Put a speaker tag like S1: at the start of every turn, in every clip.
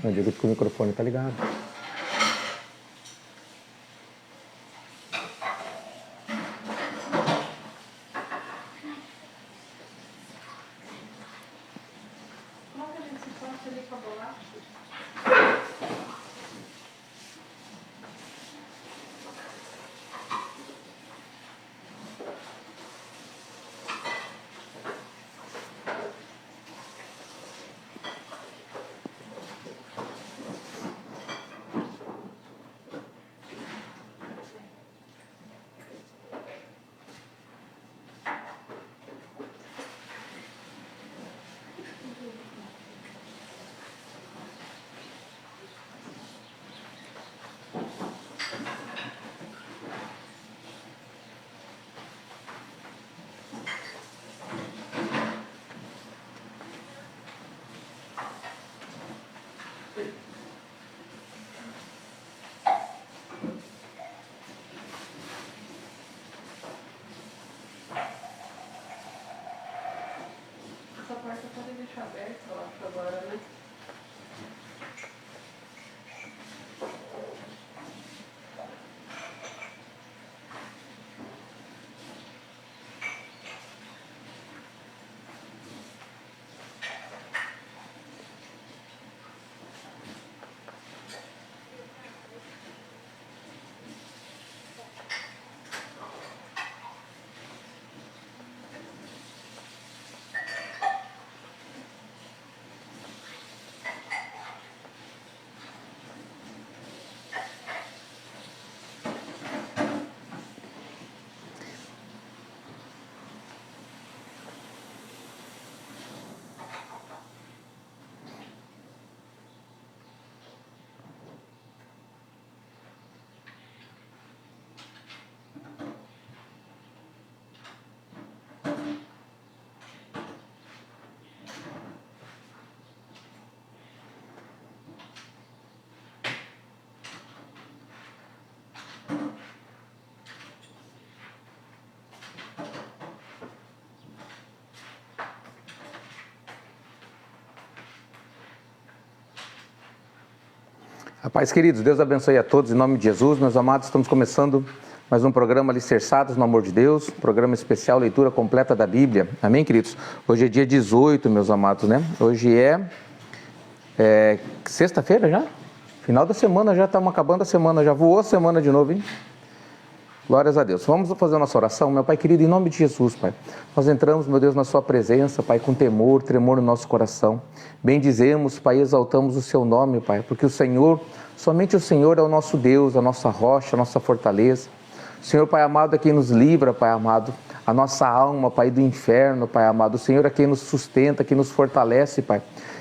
S1: Não digo que o microfone está ligado.
S2: Essa porta pode deixar aberta, eu acho, agora, né?
S1: Rapaz, queridos, Deus abençoe a todos em nome de Jesus. Meus amados, estamos começando mais um programa Alicerçados no Amor de Deus, programa especial, leitura completa da Bíblia. Amém, queridos? Hoje é dia 18, meus amados, né? Hoje é sexta-feira já? Final da semana, já estamos acabando a semana, já voou a semana de novo, hein? Glórias a Deus. Vamos fazer a nossa oração, meu Pai querido, em nome de Jesus, Pai. Nós entramos, meu Deus, na Sua presença, Pai, com temor, tremor no nosso coração. Bendizemos, Pai, exaltamos o Seu nome, Pai, porque o Senhor, somente o Senhor é o nosso Deus, a nossa rocha, a nossa fortaleza. O Senhor, Pai amado, é quem nos livra, Pai amado, a nossa alma, Pai, do inferno, Pai amado. O Senhor é quem nos sustenta, quem nos fortalece, Pai,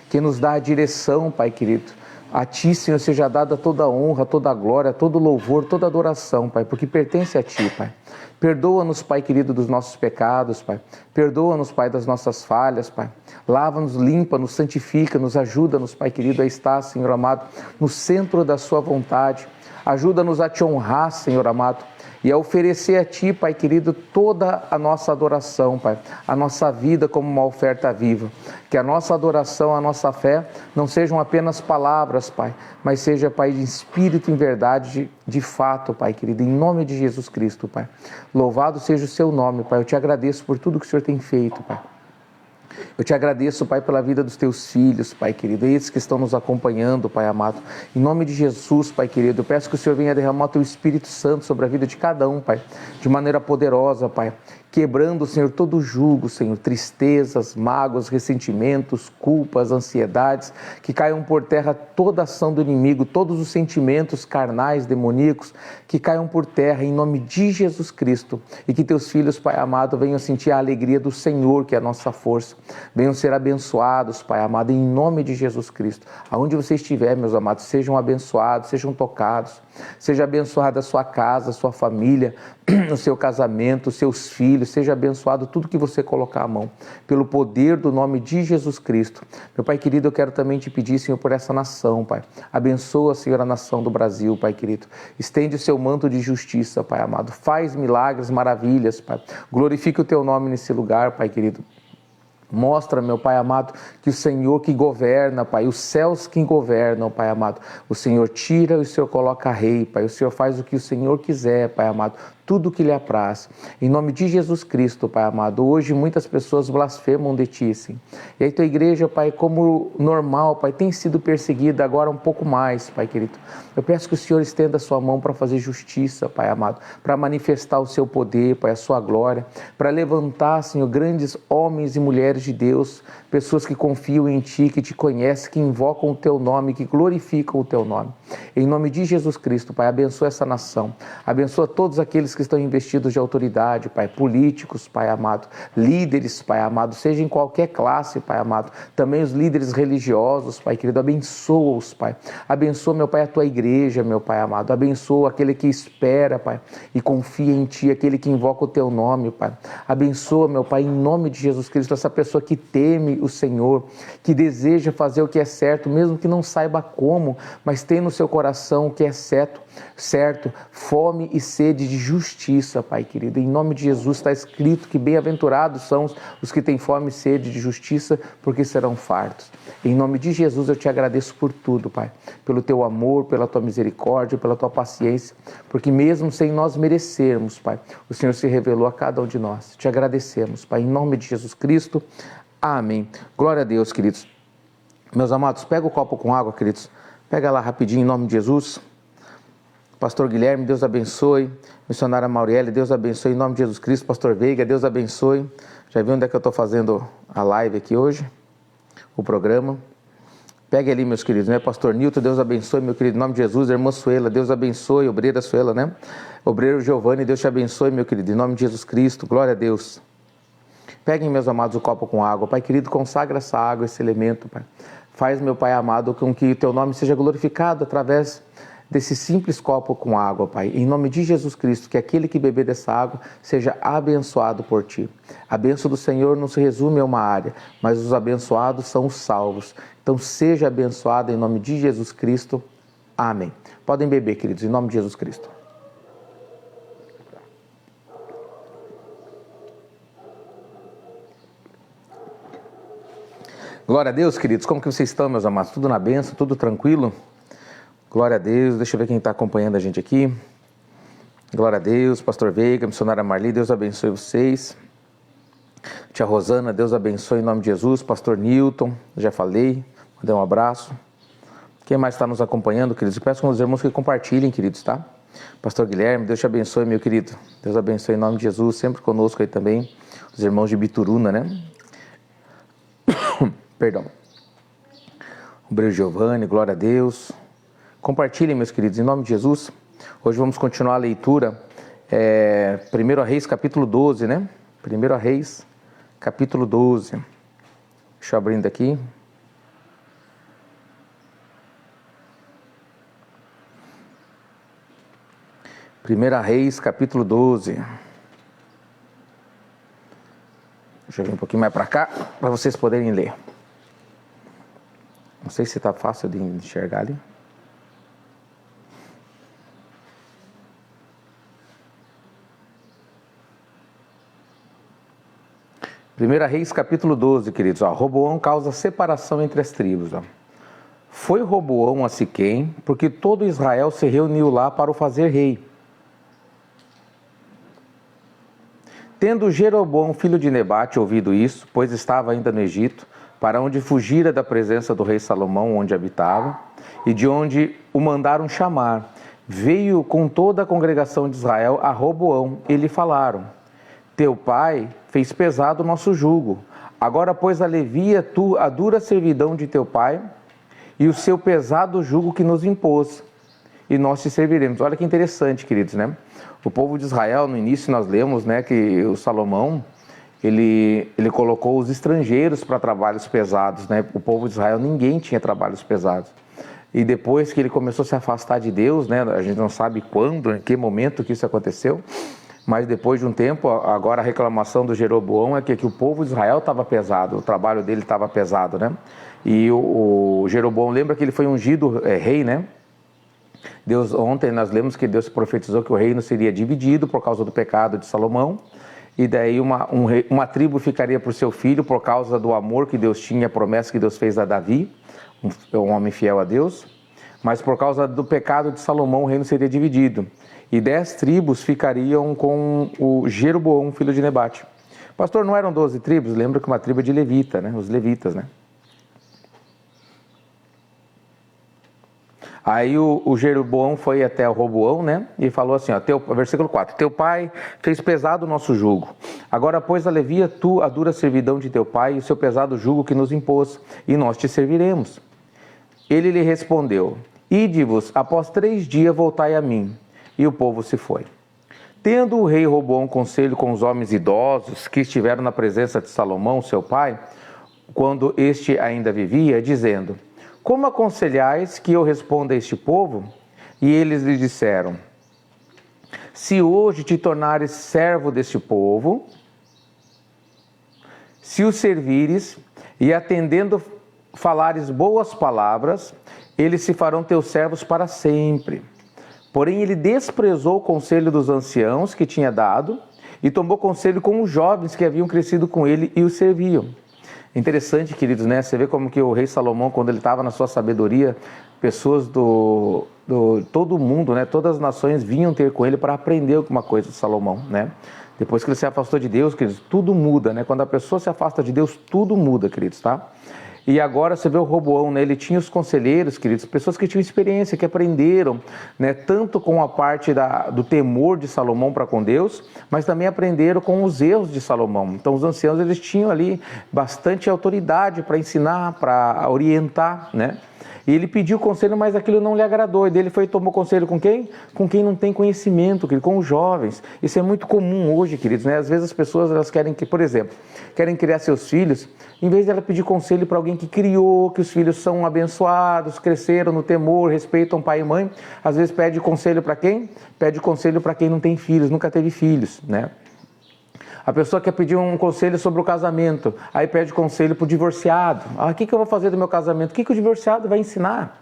S1: quem nos dá a direção, Pai querido. A Ti, Senhor, seja dada toda a honra, toda a glória, todo o louvor, toda a adoração, Pai, porque pertence a Ti, Pai. Perdoa-nos, Pai querido, dos nossos pecados, Pai. Perdoa-nos, Pai, das nossas falhas, Pai. Lava-nos, limpa-nos, santifica-nos, ajuda-nos, Pai querido, a estar, Senhor amado, no centro da Sua vontade. Ajuda-nos a Te honrar, Senhor amado, e a oferecer a Ti, Pai querido, toda a nossa adoração, Pai, a nossa vida como uma oferta viva. Que a nossa adoração, a nossa fé não sejam apenas palavras, Pai, mas seja, Pai, de espírito em verdade, de fato, Pai querido, em nome de Jesus Cristo, Pai. Louvado seja o Seu nome, Pai. Eu Te agradeço por tudo que o Senhor tem feito, Pai. Eu Te agradeço, Pai, pela vida dos Teus filhos, Pai querido, esses que estão nos acompanhando, Pai amado. Em nome de Jesus, Pai querido, eu peço que o Senhor venha derramar o Teu Espírito Santo sobre a vida de cada um, Pai, de maneira poderosa, Pai. Quebrando, Senhor, todo o jugo, Senhor, tristezas, mágoas, ressentimentos, culpas, ansiedades, que caiam por terra toda a ação do inimigo, todos os sentimentos carnais, demoníacos, que caiam por terra em nome de Jesus Cristo, e que Teus filhos, Pai amado, venham sentir a alegria do Senhor, que é a nossa força, venham ser abençoados, Pai amado, em nome de Jesus Cristo. Aonde você estiver, meus amados, sejam abençoados, sejam tocados, seja abençoada a sua casa, a sua família, o seu casamento, os seus filhos, seja abençoado tudo que você colocar à mão, pelo poder do nome de Jesus Cristo. Meu Pai querido, eu quero também Te pedir, Senhor, por essa nação, Pai. Abençoa, Senhor, a nação do Brasil, Pai querido. Estende o Seu manto de justiça, Pai amado. Faz milagres, maravilhas, Pai. Glorifique o Teu nome nesse lugar, Pai querido. Mostra, meu Pai amado, que o Senhor que governa, Pai, os céus que governam, Pai amado. O Senhor tira e o Senhor coloca rei, Pai. O Senhor faz o que o Senhor quiser, Pai amado. Tudo que lhe apraz. Em nome de Jesus Cristo, Pai amado. Hoje muitas pessoas blasfemam de Ti, sim. E aí tua igreja, Pai, como normal, Pai, tem sido perseguida agora um pouco mais, Pai querido. Eu peço que o Senhor estenda a sua mão para fazer justiça, Pai amado. Para manifestar o seu poder, Pai, a sua glória. Para levantar, Senhor, grandes homens e mulheres de Deus. Pessoas que confiam em Ti, que Te conhecem, que invocam o Teu nome, que glorificam o Teu nome. Em nome de Jesus Cristo, Pai, abençoa essa nação. Abençoa todos aqueles que estão investidos de autoridade, Pai, políticos, Pai amado, líderes, Pai amado, seja em qualquer classe, Pai amado, também os líderes religiosos, Pai querido, abençoa-os, Pai, abençoa, meu Pai, a Tua igreja, meu Pai amado, abençoa aquele que espera, Pai, e confia em Ti, aquele que invoca o Teu nome, Pai, abençoa, meu Pai, em nome de Jesus Cristo, essa pessoa que teme o Senhor, que deseja fazer o que é certo, mesmo que não saiba como, mas tem no seu coração o que é certo, fome e sede de justiça, Pai querido. Em nome de Jesus está escrito que bem-aventurados são os que têm fome e sede de justiça, porque serão fartos. Em nome de Jesus eu Te agradeço por tudo, Pai, pelo Teu amor, pela Tua misericórdia, pela Tua paciência, porque mesmo sem nós merecermos, Pai, o Senhor se revelou a cada um de nós. Te agradecemos, Pai, em nome de Jesus Cristo. Amém. Glória a Deus, queridos. Meus amados, pega o copo com água, queridos. Pega lá rapidinho, em nome de Jesus. Pastor Guilherme, Deus abençoe. Missionária Mauriele, Deus abençoe. Em nome de Jesus Cristo. Pastor Veiga, Deus abençoe. Já viu onde é que eu estou fazendo a live aqui hoje? O programa. Pegue ali, meus queridos, né? Pastor Nilton, Deus abençoe, meu querido. Em nome de Jesus. Irmã Suela, Deus abençoe. Obreira Suela, né? Obreiro Giovanni, Deus te abençoe, meu querido. Em nome de Jesus Cristo. Glória a Deus. Peguem, meus amados, o copo com água. Pai querido, consagra essa água, esse elemento, Pai. Faz, meu Pai amado, com que o Teu nome seja glorificado através desse simples copo com água, Pai. Em nome de Jesus Cristo, que aquele que beber dessa água seja abençoado por Ti. A bênção do Senhor não se resume a uma área, mas os abençoados são os salvos. Então seja abençoado em nome de Jesus Cristo. Amém. Podem beber, queridos, em nome de Jesus Cristo. Glória a Deus, queridos. Como que vocês estão, meus amados? Tudo na bênção? Tudo tranquilo? Glória a Deus. Deixa eu ver quem está acompanhando a gente aqui. Glória a Deus. Pastor Veiga, missionária Marli, Deus abençoe vocês. Tia Rosana, Deus abençoe em nome de Jesus. Pastor Newton, já falei. Mandei um abraço. Quem mais está nos acompanhando, queridos? Eu peço com os irmãos que compartilhem, queridos, tá? Pastor Guilherme, Deus te abençoe, meu querido. Deus abençoe em nome de Jesus. Sempre conosco aí também. Os irmãos de Bituruna, né? Perdão. Obreiro Giovanni, glória a Deus. Compartilhem, meus queridos, em nome de Jesus. Hoje vamos continuar a leitura. 1 Reis, capítulo 12, né? 1 Reis, capítulo 12. Deixa eu abrindo aqui. Primeira Reis, capítulo 12. Deixa eu vir um pouquinho mais para cá, para vocês poderem ler. Não sei se está fácil de enxergar ali. Primeira Reis, capítulo 12, queridos. Roboão causa separação entre as tribos. Foi Roboão a Siquém, porque todo Israel se reuniu lá para o fazer rei. Tendo Jeroboão, filho de Nebate, ouvido isso, pois estava ainda no Egito, para onde fugira da presença do rei Salomão, onde habitava, e de onde o mandaram chamar, veio com toda a congregação de Israel a Roboão, e lhe falaram: teu pai fez pesado o nosso jugo, agora pois alivia tu a dura servidão de teu pai, e o seu pesado jugo que nos impôs, e nós te serviremos. Olha que interessante, queridos, né? O povo de Israel, no início nós lemos, né, que o Salomão, ele colocou os estrangeiros para trabalhos pesados, né? O povo de Israel, ninguém tinha trabalhos pesados. E depois que ele começou a se afastar de Deus, né? A gente não sabe quando, em que momento que isso aconteceu, mas depois de um tempo, agora a reclamação do Jeroboão é que o povo de Israel estava pesado, o trabalho dele estava pesado, né? E o Jeroboão, lembra que ele foi ungido rei, né? Ontem nós lemos que Deus profetizou que o reino seria dividido por causa do pecado de Salomão, e daí uma tribo ficaria por seu filho por causa do amor que Deus tinha, a promessa que Deus fez a Davi, um homem fiel a Deus, mas por causa do pecado de Salomão o reino seria dividido, e 10 tribos ficariam com o Jeroboão, filho de Nebate. Pastor, não eram 12 tribos? Lembra que uma tribo é de Levita, né? Os levitas, né? Aí o Jeroboão foi até o Roboão, né? E falou assim, ó, versículo 4, teu pai fez pesado o nosso jugo. Agora, pois, alivia tu a dura servidão de teu pai e o seu pesado jugo que nos impôs, e nós te serviremos. Ele lhe respondeu, ide-vos, após 3 dias voltai a mim. E o povo se foi. Tendo o rei Roboão conselho com os homens idosos que estiveram na presença de Salomão, seu pai, quando este ainda vivia, dizendo, como aconselhais que eu responda a este povo? E eles lhe disseram, se hoje te tornares servo deste povo, se o servires e atendendo falares boas palavras, eles se farão teus servos para sempre. Porém, ele desprezou o conselho dos anciãos que tinha dado e tomou conselho com os jovens que haviam crescido com ele e o serviam. Interessante, queridos, né? Você vê como que o rei Salomão, quando ele estava na sua sabedoria, pessoas do todo mundo, né? Todas as nações vinham ter com ele para aprender alguma coisa de Salomão, né? Depois que ele se afastou de Deus, queridos, tudo muda, né? Quando a pessoa se afasta de Deus, tudo muda, queridos, tá? E agora você vê o Roboão, né? Ele tinha os conselheiros, queridos, pessoas que tinham experiência, que aprenderam, né? Tanto com a parte do temor de Salomão para com Deus, mas também aprenderam com os erros de Salomão. Então os anciãos, eles tinham ali bastante autoridade para ensinar, para orientar, né? E ele pediu conselho, mas aquilo não lhe agradou. E dele foi e tomou conselho com quem? Com quem não tem conhecimento, querido, com os jovens. Isso é muito comum hoje, queridos, né? Às vezes as pessoas, elas querem que, por exemplo, querem criar seus filhos, em vez de ela pedir conselho para alguém que criou, que os filhos são abençoados, cresceram no temor, respeitam pai e mãe, às vezes pede conselho para quem? Pede conselho para quem não tem filhos, nunca teve filhos, né? A pessoa quer pedir um conselho sobre o casamento, aí pede conselho para o divorciado. O que eu vou fazer do meu casamento? O que o divorciado vai ensinar?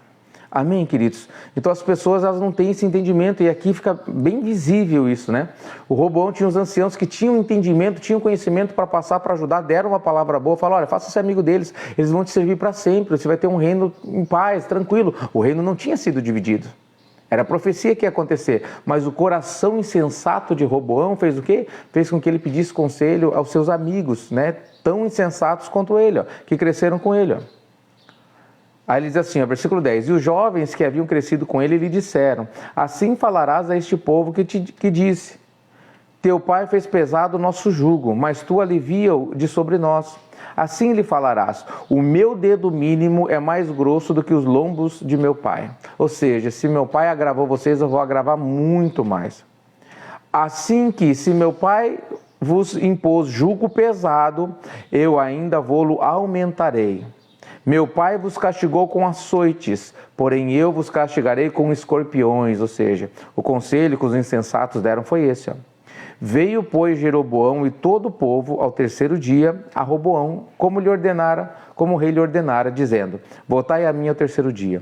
S1: Amém, queridos? Então as pessoas, elas não têm esse entendimento, e aqui fica bem visível isso, né? O Roboão tinha os anciãos que tinham entendimento, tinham conhecimento para passar, para ajudar, deram uma palavra boa, falaram, olha, faça-se amigo deles, eles vão te servir para sempre, você vai ter um reino em paz, tranquilo. O reino não tinha sido dividido. Era a profecia que ia acontecer, mas o coração insensato de Roboão fez o quê? Fez com que ele pedisse conselho aos seus amigos, né? Tão insensatos quanto ele, ó, que cresceram com ele. Ó. Aí ele diz assim, ó, versículo 10, e os jovens que haviam crescido com ele lhe disseram, assim falarás a este povo que disse, teu pai fez pesado o nosso jugo, mas tu alivia-o de sobre nós. Assim lhe falarás, o meu dedo mínimo é mais grosso do que os lombos de meu pai. Ou seja, se meu pai agravou vocês, eu vou agravar muito mais. Assim que, se meu pai vos impôs jugo pesado, eu ainda vou-lo aumentarei. Meu pai vos castigou com açoites, porém eu vos castigarei com escorpiões. Ou seja, o conselho que os insensatos deram foi esse, ó. Veio, pois, Jeroboão e todo o povo ao 3º dia a Roboão, como o rei lhe ordenara, dizendo, voltai a mim ao 3º dia.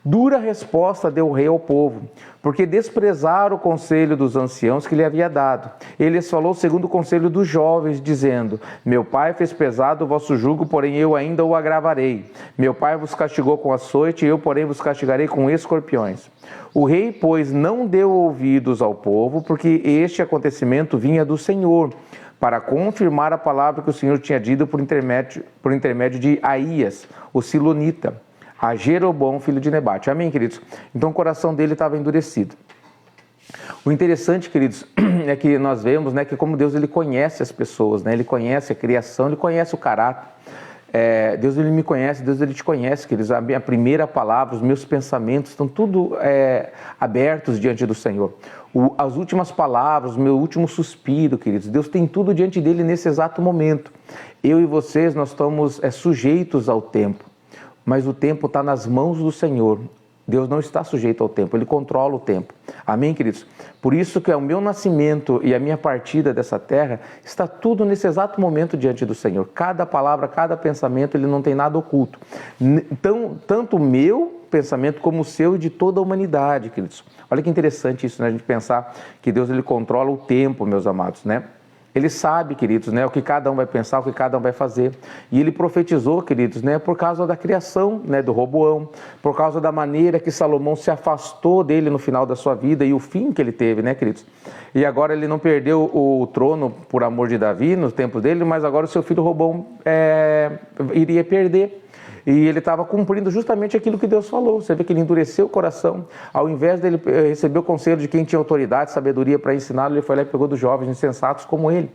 S1: Dura resposta deu o rei ao povo, porque desprezaram o conselho dos anciãos que lhe havia dado. Ele lhes falou segundo o conselho dos jovens, dizendo, meu pai fez pesado o vosso jugo, porém eu ainda o agravarei. Meu pai vos castigou com açoite, eu, porém, vos castigarei com escorpiões. O rei, pois, não deu ouvidos ao povo, porque este acontecimento vinha do Senhor, para confirmar a palavra que o Senhor tinha dito por intermédio de Aías, o silonita, a Jeroboão, filho de Nebate. Amém, queridos? Então o coração dele estava endurecido. O interessante, queridos, é que nós vemos, né, que como Deus, ele conhece as pessoas, né? Ele conhece a criação, ele conhece o caráter. Deus, ele me conhece, Deus, ele te conhece, queridos. A minha primeira palavra, os meus pensamentos estão tudo abertos diante do Senhor. As últimas palavras, o meu último suspiro, queridos, Deus tem tudo diante dele nesse exato momento. Eu e vocês, nós estamos sujeitos ao tempo, mas o tempo está nas mãos do Senhor. Deus não está sujeito ao tempo, Ele controla o tempo. Amém, queridos? Por isso que o meu nascimento e a minha partida dessa terra está tudo nesse exato momento diante do Senhor. Cada palavra, cada pensamento, Ele não tem nada oculto. Então, tanto o meu pensamento como o seu e de toda a humanidade, queridos. Olha que interessante isso, né? A gente pensar que Deus, Ele controla o tempo, meus amados, né? Ele sabe, queridos, né, o que cada um vai pensar, o que cada um vai fazer. E ele profetizou, queridos, né, por causa da criação, né, do Roboão, por causa da maneira que Salomão se afastou dele no final da sua vida e o fim que ele teve, né, queridos? E agora ele não perdeu o trono por amor de Davi no tempo dele, mas agora o seu filho Roboão iria perder. E ele estava cumprindo justamente aquilo que Deus falou. Você vê que ele endureceu o coração. Ao invés dele receber o conselho de quem tinha autoridade, sabedoria para ensiná-lo, ele foi lá e pegou dos jovens insensatos como ele.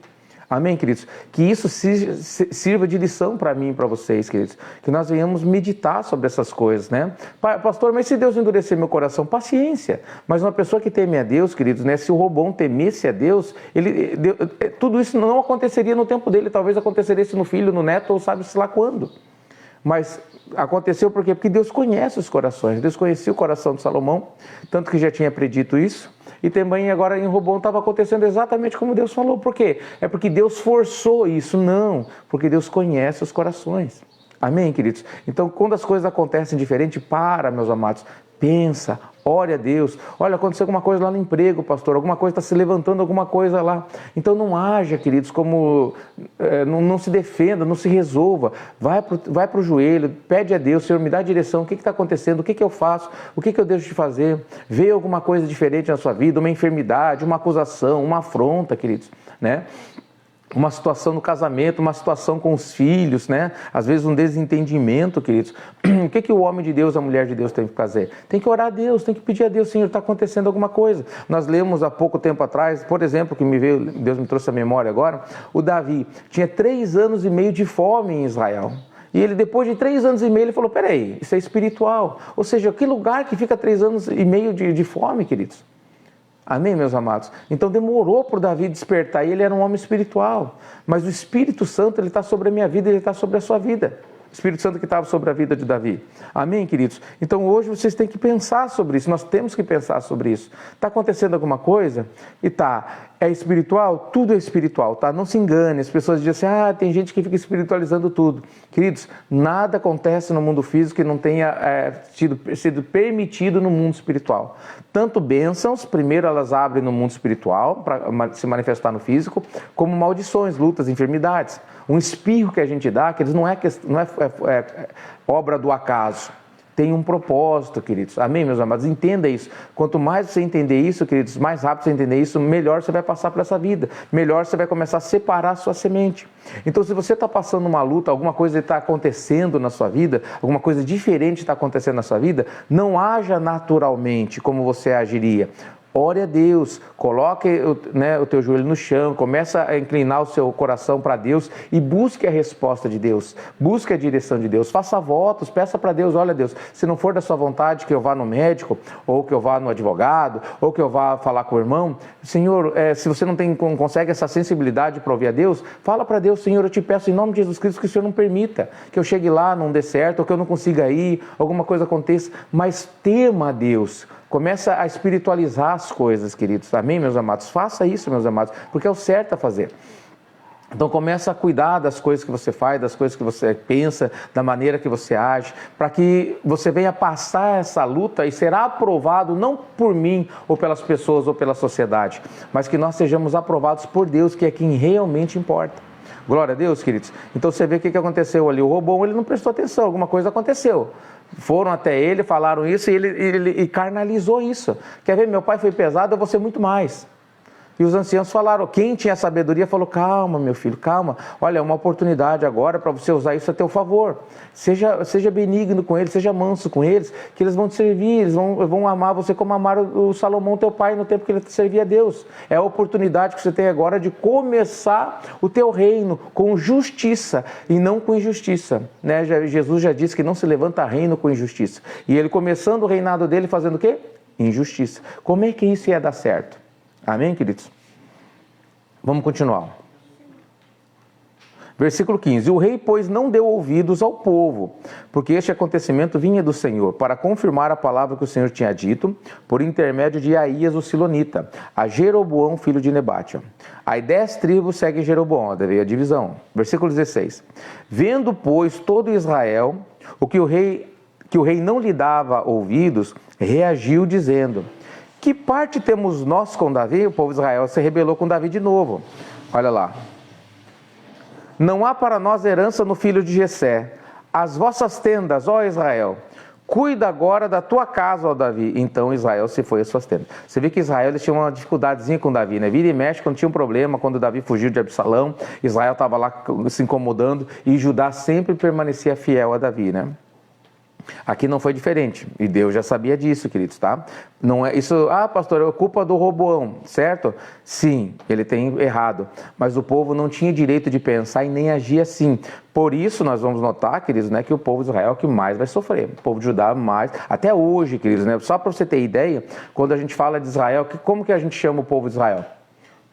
S1: Amém, queridos? Que isso sirva de lição para mim e para vocês, queridos. Que nós venhamos meditar sobre essas coisas, né? Pastor, mas se Deus endurecer meu coração, paciência. Mas uma pessoa que teme a Deus, queridos, né? Se o Roboão temesse a Deus, tudo isso não aconteceria no tempo dele. Talvez acontecesse no filho, no neto, ou sabe-se lá quando. Mas aconteceu por quê? Porque Deus conhece os corações. Deus conhecia o coração de Salomão, tanto que já tinha predito isso. E também agora em Roboão estava acontecendo exatamente como Deus falou. Por quê? É porque Deus forçou isso? Não, porque Deus conhece os corações. Amém, queridos? Então, quando as coisas acontecem diferente, meus amados, pensa, ore a Deus. Olha, aconteceu alguma coisa lá no emprego, pastor, alguma coisa está se levantando, alguma coisa lá. Então não haja, queridos, como não se defenda, não se resolva. Vai para o joelho, pede a Deus, Senhor, me dá a direção, o que está acontecendo, o que eu faço, o que eu deixo de fazer. Veio alguma coisa diferente na sua vida, uma enfermidade, uma acusação, uma afronta, queridos, né? Uma situação no casamento, uma situação com os filhos, né? Às vezes um desentendimento, queridos. O que o homem de Deus, a mulher de Deus tem que fazer? Tem que orar a Deus, tem que pedir a Deus, Senhor, está acontecendo alguma coisa. Nós lemos há pouco tempo atrás, por exemplo, que Deus me trouxe a memória agora, o Davi tinha 3 anos e meio de fome em Israel. E ele, depois de 3 anos e meio, ele falou, peraí, isso é espiritual. Ou seja, que lugar que fica 3 anos e meio de fome, queridos? Amém, meus amados? Então demorou para o Davi despertar, e ele era um homem espiritual. Mas o Espírito Santo, ele está sobre a minha vida, ele está sobre a sua vida. O Espírito Santo que estava sobre a vida de Davi. Amém, queridos? Então hoje vocês têm que pensar sobre isso, nós temos que pensar sobre isso. Está acontecendo alguma coisa? E é espiritual? Tudo é espiritual, tá? Não se engane, as pessoas dizem assim, tem gente que fica espiritualizando tudo. Queridos, nada acontece no mundo físico que não tenha sido permitido no mundo espiritual. Tanto bênçãos, primeiro elas abrem no mundo espiritual, para se manifestar no físico, como maldições, lutas, enfermidades. Um espirro que a gente dá, que não é obra do acaso. Tem um propósito, queridos. Amém, meus amados? Entenda isso. Quanto mais você entender isso, queridos, mais rápido você entender isso, melhor você vai passar por essa vida. Melhor você vai começar a separar a sua semente. Então, se você está passando uma luta, alguma coisa está acontecendo na sua vida, alguma coisa diferente está acontecendo na sua vida, não haja naturalmente como você agiria. Ore a Deus, coloque o teu joelho no chão, começa a inclinar o seu coração para Deus e busque a resposta de Deus, busque a direção de Deus, faça votos, peça para Deus, olha Deus, se não for da sua vontade que eu vá no médico, ou que eu vá no advogado, ou que eu vá falar com o irmão, Senhor, se você não consegue essa sensibilidade para ouvir a Deus, fala para Deus, Senhor, eu te peço em nome de Jesus Cristo que o Senhor não permita que eu chegue lá, não dê certo, ou que eu não consiga ir, alguma coisa aconteça, mas tema a Deus. Começa a espiritualizar as coisas, queridos. Amém, meus amados? Faça isso, meus amados, porque é o certo a fazer. Então começa a cuidar das coisas que você faz, das coisas que você pensa, da maneira que você age, para que você venha passar essa luta e será aprovado não por mim, ou pelas pessoas, ou pela sociedade, mas que nós sejamos aprovados por Deus, que é quem realmente importa. Glória a Deus, queridos. Então você vê o que aconteceu ali. O Roboão, ele não prestou atenção, alguma coisa aconteceu. Foram até ele, falaram isso e ele carnalizou isso. Quer ver, meu pai foi pesado, eu vou ser muito mais. E os anciãos falaram, quem tinha sabedoria falou, calma meu filho, calma, olha, é uma oportunidade agora para você usar isso a teu favor. Seja benigno com eles, seja manso com eles, que eles vão te servir, eles vão amar você como amaram o Salomão, teu pai, no tempo que ele servia a Deus. É a oportunidade que você tem agora de começar o teu reino com justiça e não com injustiça. Né? Jesus já disse que não se levanta reino com injustiça. E ele começando o reinado dele fazendo o quê? Injustiça. Como é que isso ia dar certo? Amém, queridos? Vamos continuar. Versículo 15. O rei, pois, não deu ouvidos ao povo, porque este acontecimento vinha do Senhor, para confirmar a palavra que o Senhor tinha dito, por intermédio de Aías, o Silonita, a Jeroboão, filho de Nebate. Aí 10 tribos seguem Jeroboão, daí a divisão. Versículo 16. Vendo, pois, todo Israel, que o rei não lhe dava ouvidos, reagiu dizendo... Que parte temos nós com Davi? O povo de Israel se rebelou com Davi de novo. Olha lá. Não há para nós herança no filho de Jessé. As vossas tendas, ó Israel, cuida agora da tua casa, ó Davi. Então Israel se foi às suas tendas. Você vê que Israel eles tinham uma dificuldadezinha com Davi, né? Vira e mexe, quando tinha um problema, quando Davi fugiu de Absalão, Israel estava lá se incomodando e Judá sempre permanecia fiel a Davi, né? Aqui não foi diferente, e Deus já sabia disso, queridos, tá? Não é isso, pastor, é culpa do Roboão, certo? Sim, ele tem errado, mas o povo não tinha direito de pensar e nem agir assim. Por isso nós vamos notar, queridos, né, que o povo de Israel é o que mais vai sofrer, o povo de Judá mais, até hoje, queridos, né? Só para você ter ideia, quando a gente fala de Israel, como que a gente chama o povo de Israel?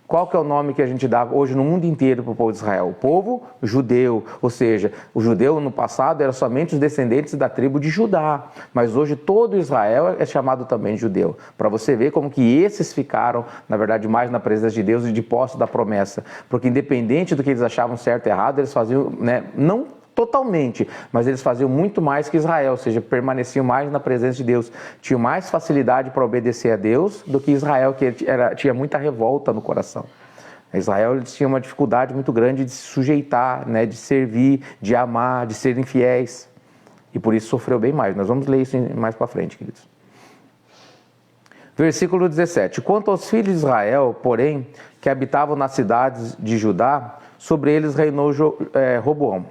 S1: Qual que é o nome que a gente dá hoje no mundo inteiro para o povo de Israel? O povo judeu, ou seja, o judeu no passado era somente os descendentes da tribo de Judá, mas hoje todo Israel é chamado também de judeu, para você ver como que esses ficaram, na verdade, mais na presença de Deus e de posse da promessa, porque independente do que eles achavam certo e errado, eles faziam, né, não totalmente, mas eles faziam muito mais que Israel, ou seja, permaneciam mais na presença de Deus, tinham mais facilidade para obedecer a Deus do que Israel, que tinha muita revolta no coração. Israel eles tinha uma dificuldade muito grande de se sujeitar, né, de servir, de amar, de serem fiéis, e por isso sofreu bem mais. Nós vamos ler isso mais para frente, queridos. Versículo 17. Quanto aos filhos de Israel, porém, que habitavam nas cidades de Judá, sobre eles reinou Roboão.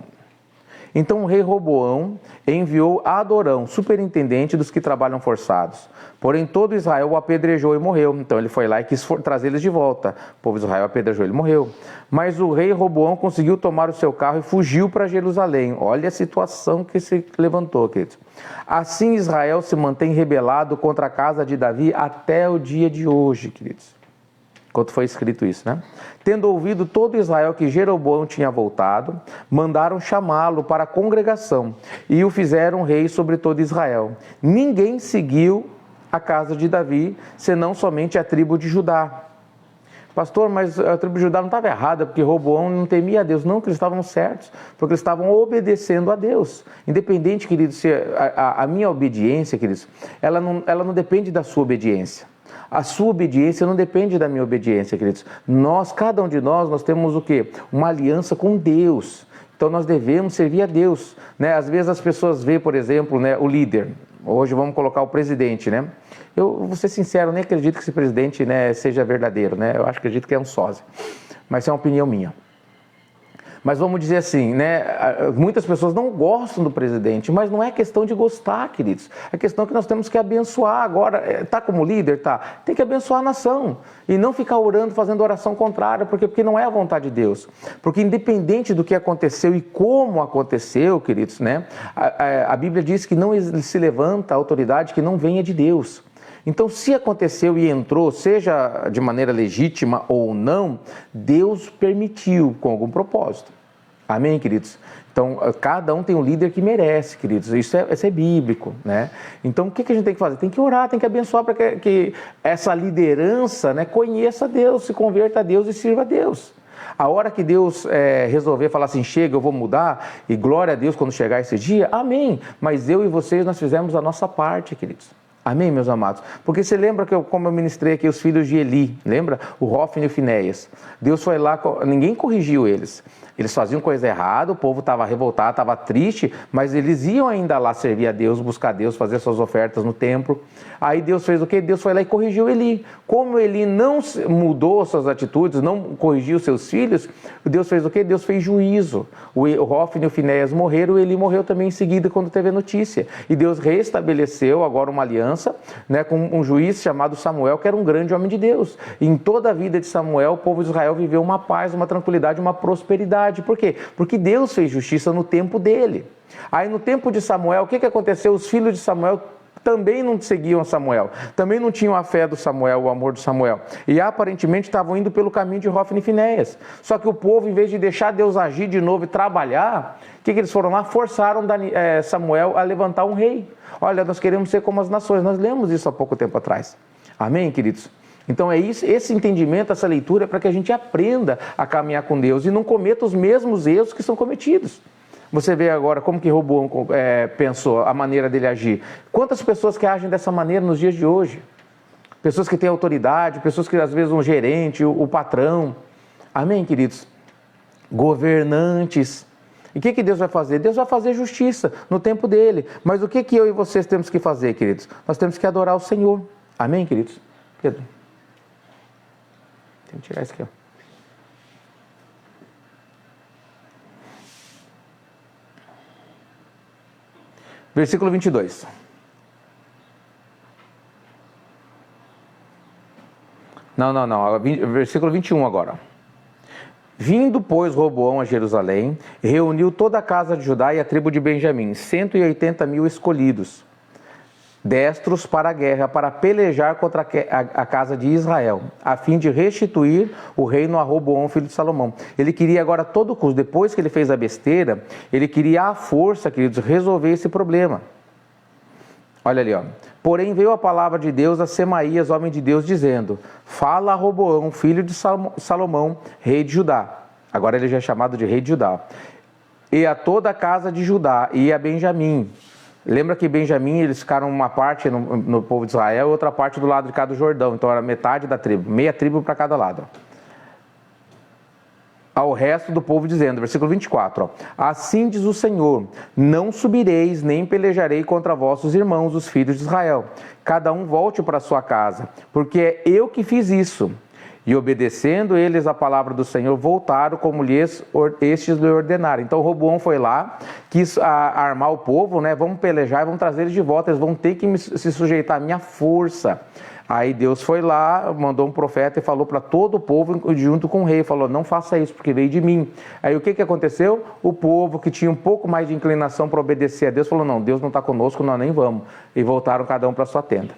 S1: Então o rei Roboão enviou Adorão, superintendente dos que trabalham forçados. Porém todo Israel o apedrejou e morreu. Então ele foi lá e quis trazer eles de volta. O povo de Israel apedrejou, ele morreu. Mas o rei Roboão conseguiu tomar o seu carro e fugiu para Jerusalém. Olha a situação que se levantou, queridos. Assim Israel se mantém rebelado contra a casa de Davi até o dia de hoje, queridos. Quando foi escrito isso, né? Tendo ouvido todo Israel que Jeroboão tinha voltado, mandaram chamá-lo para a congregação e o fizeram rei sobre todo Israel. Ninguém seguiu a casa de Davi, senão somente a tribo de Judá. Pastor, mas a tribo de Judá não estava errada, porque Roboão não temia a Deus. Não, que eles estavam certos, porque eles estavam obedecendo a Deus. Independente, queridos, se a minha obediência, queridos, ela não depende da sua obediência. A sua obediência não depende da minha obediência, queridos. Cada um de nós temos o quê? Uma aliança com Deus. Então nós devemos servir a Deus, né? Às vezes as pessoas veem, por exemplo, né, o líder. Hoje vamos colocar o presidente, né? Eu vou ser sincero, nem acredito que esse presidente, né, seja verdadeiro, né? Eu acredito que é um sósia. Mas isso é uma opinião minha. Mas vamos dizer assim, né? Muitas pessoas não gostam do presidente, mas não é questão de gostar, queridos. É questão que nós temos que abençoar. Agora, tá como líder, tá? Tem que abençoar a nação e não ficar orando, fazendo oração contrária, porque não é a vontade de Deus. Porque independente do que aconteceu e como aconteceu, queridos, né? A Bíblia diz que não se levanta a autoridade que não venha de Deus. Então, se aconteceu e entrou, seja de maneira legítima ou não, Deus permitiu com algum propósito. Amém, queridos? Então, cada um tem um líder que merece, queridos. Isso é bíblico, né? Então, o que a gente tem que fazer? Tem que orar, tem que abençoar para que essa liderança, né, conheça Deus, se converta a Deus e sirva a Deus. A hora que Deus resolver falar assim, chega, eu vou mudar, e glória a Deus quando chegar esse dia, amém. Mas eu e vocês, nós fizemos a nossa parte, queridos. Amém, meus amados? Porque você lembra que como eu ministrei aqui os filhos de Eli, lembra? O Hofni e o Finéias. Deus foi lá, ninguém corrigiu eles. Eles faziam coisa errada, o povo estava revoltado, estava triste, mas eles iam ainda lá servir a Deus, buscar Deus, fazer suas ofertas no templo. Aí Deus fez o quê? Deus foi lá e corrigiu Eli. Como Eli não mudou suas atitudes, não corrigiu seus filhos, Deus fez o quê? Deus fez juízo. O Hofni e o Finéias morreram, Eli morreu também em seguida quando teve a notícia. E Deus restabeleceu agora uma aliança, né, com um juiz chamado Samuel, que era um grande homem de Deus. E em toda a vida de Samuel, o povo de Israel viveu uma paz, uma tranquilidade, uma prosperidade. Por quê? Porque Deus fez justiça no tempo dele. Aí no tempo de Samuel, o que aconteceu? Os filhos de Samuel também não seguiam Samuel, também não tinham a fé do Samuel, o amor do Samuel, e aparentemente estavam indo pelo caminho de Hofni e Finéias. Só que o povo, em vez de deixar Deus agir de novo e trabalhar, o que eles foram lá? Forçaram Samuel a levantar um rei. Olha, nós queremos ser como as nações, nós lemos isso há pouco tempo atrás. Amém, queridos? Então é isso, esse entendimento, essa leitura é para que a gente aprenda a caminhar com Deus e não cometa os mesmos erros que são cometidos. Você vê agora como que Roboão pensou, a maneira dele agir. Quantas pessoas que agem dessa maneira nos dias de hoje? Pessoas que têm autoridade, pessoas que às vezes um gerente, o patrão. Amém, queridos? Governantes. E o que Deus vai fazer? Deus vai fazer justiça no tempo dele. Mas o que eu e vocês temos que fazer, queridos? Nós temos que adorar o Senhor. Amém, queridos? Pedro. Tem que tirar isso aqui, ó. Versículo 22. Não. Versículo 21 agora. Vindo, pois, Roboão a Jerusalém, reuniu toda a casa de Judá e a tribo de Benjamim, 180.000 escolhidos, destros para a guerra, para pelejar contra a casa de Israel, a fim de restituir o reino a Roboão, filho de Salomão. Ele queria agora todo custo, depois que ele fez a besteira, ele queria à força, queridos, resolver esse problema. Olha ali, ó. Porém veio a palavra de Deus a Semaías, homem de Deus, dizendo: fala a Roboão, filho de Salomão, rei de Judá. Agora ele já é chamado de rei de Judá. E a toda a casa de Judá e a Benjamim. Lembra que Benjamim, eles ficaram uma parte no povo de Israel e outra parte do lado de cá do Jordão. Então era metade da tribo, meia tribo para cada lado. Ao resto do povo dizendo, versículo 24, ó, assim diz o Senhor, não subireis nem pelejarei contra vossos irmãos, os filhos de Israel. Cada um volte para sua casa, porque é eu que fiz isso. E obedecendo eles a palavra do Senhor, voltaram como estes lhe ordenaram. Então Roboão foi lá, quis armar o povo, né? Vamos pelejar, vamos trazer eles de volta, eles vão ter que se sujeitar à minha força. Aí Deus foi lá, mandou um profeta e falou para todo o povo, junto com o rei, falou, não faça isso, porque veio de mim. Aí o que aconteceu? O povo que tinha um pouco mais de inclinação para obedecer a Deus, falou, não, Deus não está conosco, nós nem vamos. E voltaram cada um para sua tenda.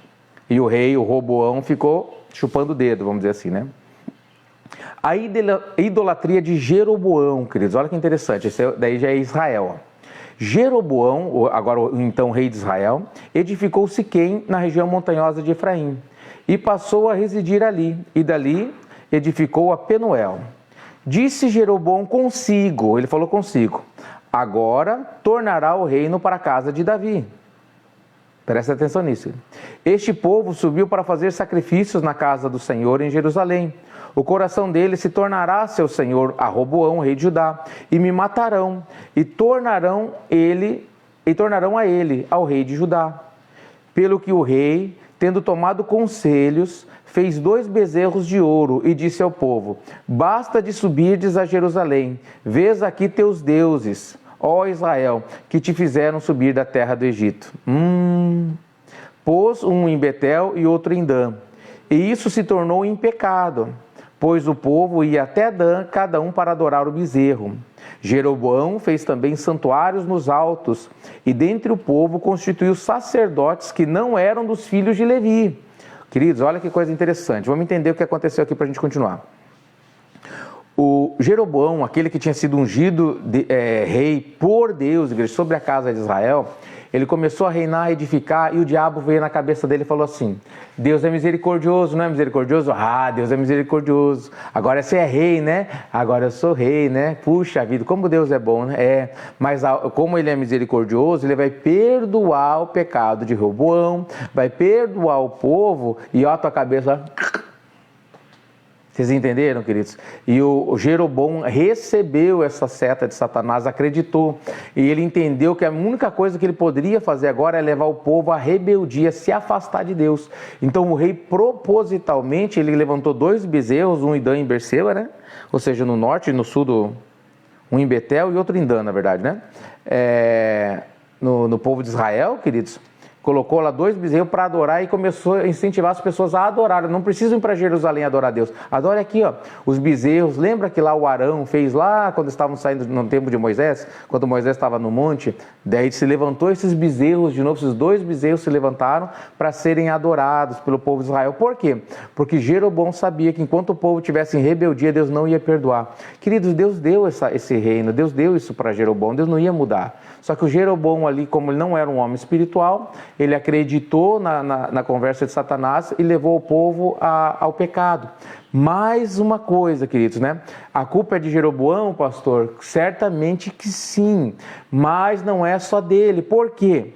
S1: E o rei, o Roboão, ficou chupando o dedo, vamos dizer assim, né? A idolatria de Jeroboão, queridos, olha que interessante, esse daí já é Israel, ó. Jeroboão, agora então rei de Israel, edificou Siquém na região montanhosa de Efraim e passou a residir ali, e dali edificou a Penuel. Disse Jeroboão consigo, ele falou consigo, agora tornará o reino para a casa de Davi. Presta atenção nisso. Este povo subiu para fazer sacrifícios na casa do Senhor em Jerusalém. O coração dele se tornará seu senhor a Roboão, rei de Judá, e me matarão, e tornarão a ele, ao rei de Judá. Pelo que o rei, tendo tomado conselhos, fez 2 bezerros de ouro e disse ao povo, basta de subirdes a Jerusalém, vês aqui teus deuses, ó Israel, que te fizeram subir da terra do Egito. Pôs um em Betel e outro em Dan, e isso se tornou em pecado, pois o povo ia até Dan, cada um para adorar o bezerro. Jeroboão fez também santuários nos altos, e dentre o povo constituiu sacerdotes que não eram dos filhos de Levi. Queridos, olha que coisa interessante, vamos entender o que aconteceu aqui para a gente continuar. O Jeroboão, aquele que tinha sido ungido rei por Deus, igreja, sobre a casa de Israel, ele começou a reinar, a edificar, e o diabo veio na cabeça dele e falou assim, Deus é misericordioso, não é misericordioso? Ah, Deus é misericordioso. Agora você é rei, né? Agora eu sou rei, né? Puxa vida, como Deus é bom, né? Mas como ele é misericordioso, ele vai perdoar o pecado de Roboão, vai perdoar o povo, e ó, a tua cabeça... Vocês entenderam, queridos? E o Jeroboão recebeu essa seta de Satanás, acreditou. E ele entendeu que a única coisa que ele poderia fazer agora é levar o povo à rebeldia, se afastar de Deus. Então o rei propositalmente, ele levantou 2 bezerros, um em Dan e em Berseba, né? Ou seja, no norte e no sul, um em Betel e outro em Dan, na verdade, né? No povo de Israel, queridos. Colocou lá 2 bezerros para adorar e começou a incentivar as pessoas a adorar. Não precisam ir para Jerusalém adorar a Deus. Adore aqui, ó, os bezerros. Lembra que lá o Arão fez lá quando estavam saindo no tempo de Moisés? Quando Moisés estava no monte? Daí se levantou esses bezerros de novo. Esses 2 bezerros se levantaram para serem adorados pelo povo de Israel. Por quê? Porque Jeroboão sabia que enquanto o povo estivesse em rebeldia, Deus não ia perdoar. Queridos, Deus deu esse reino. Deus deu isso para Jeroboão. Deus não ia mudar. Só que o Jeroboão ali, como ele não era um homem espiritual, ele acreditou na conversa de Satanás e levou o povo ao pecado. Mais uma coisa, queridos, né? A culpa é de Jeroboão, pastor? Certamente que sim, mas não é só dele. Por quê?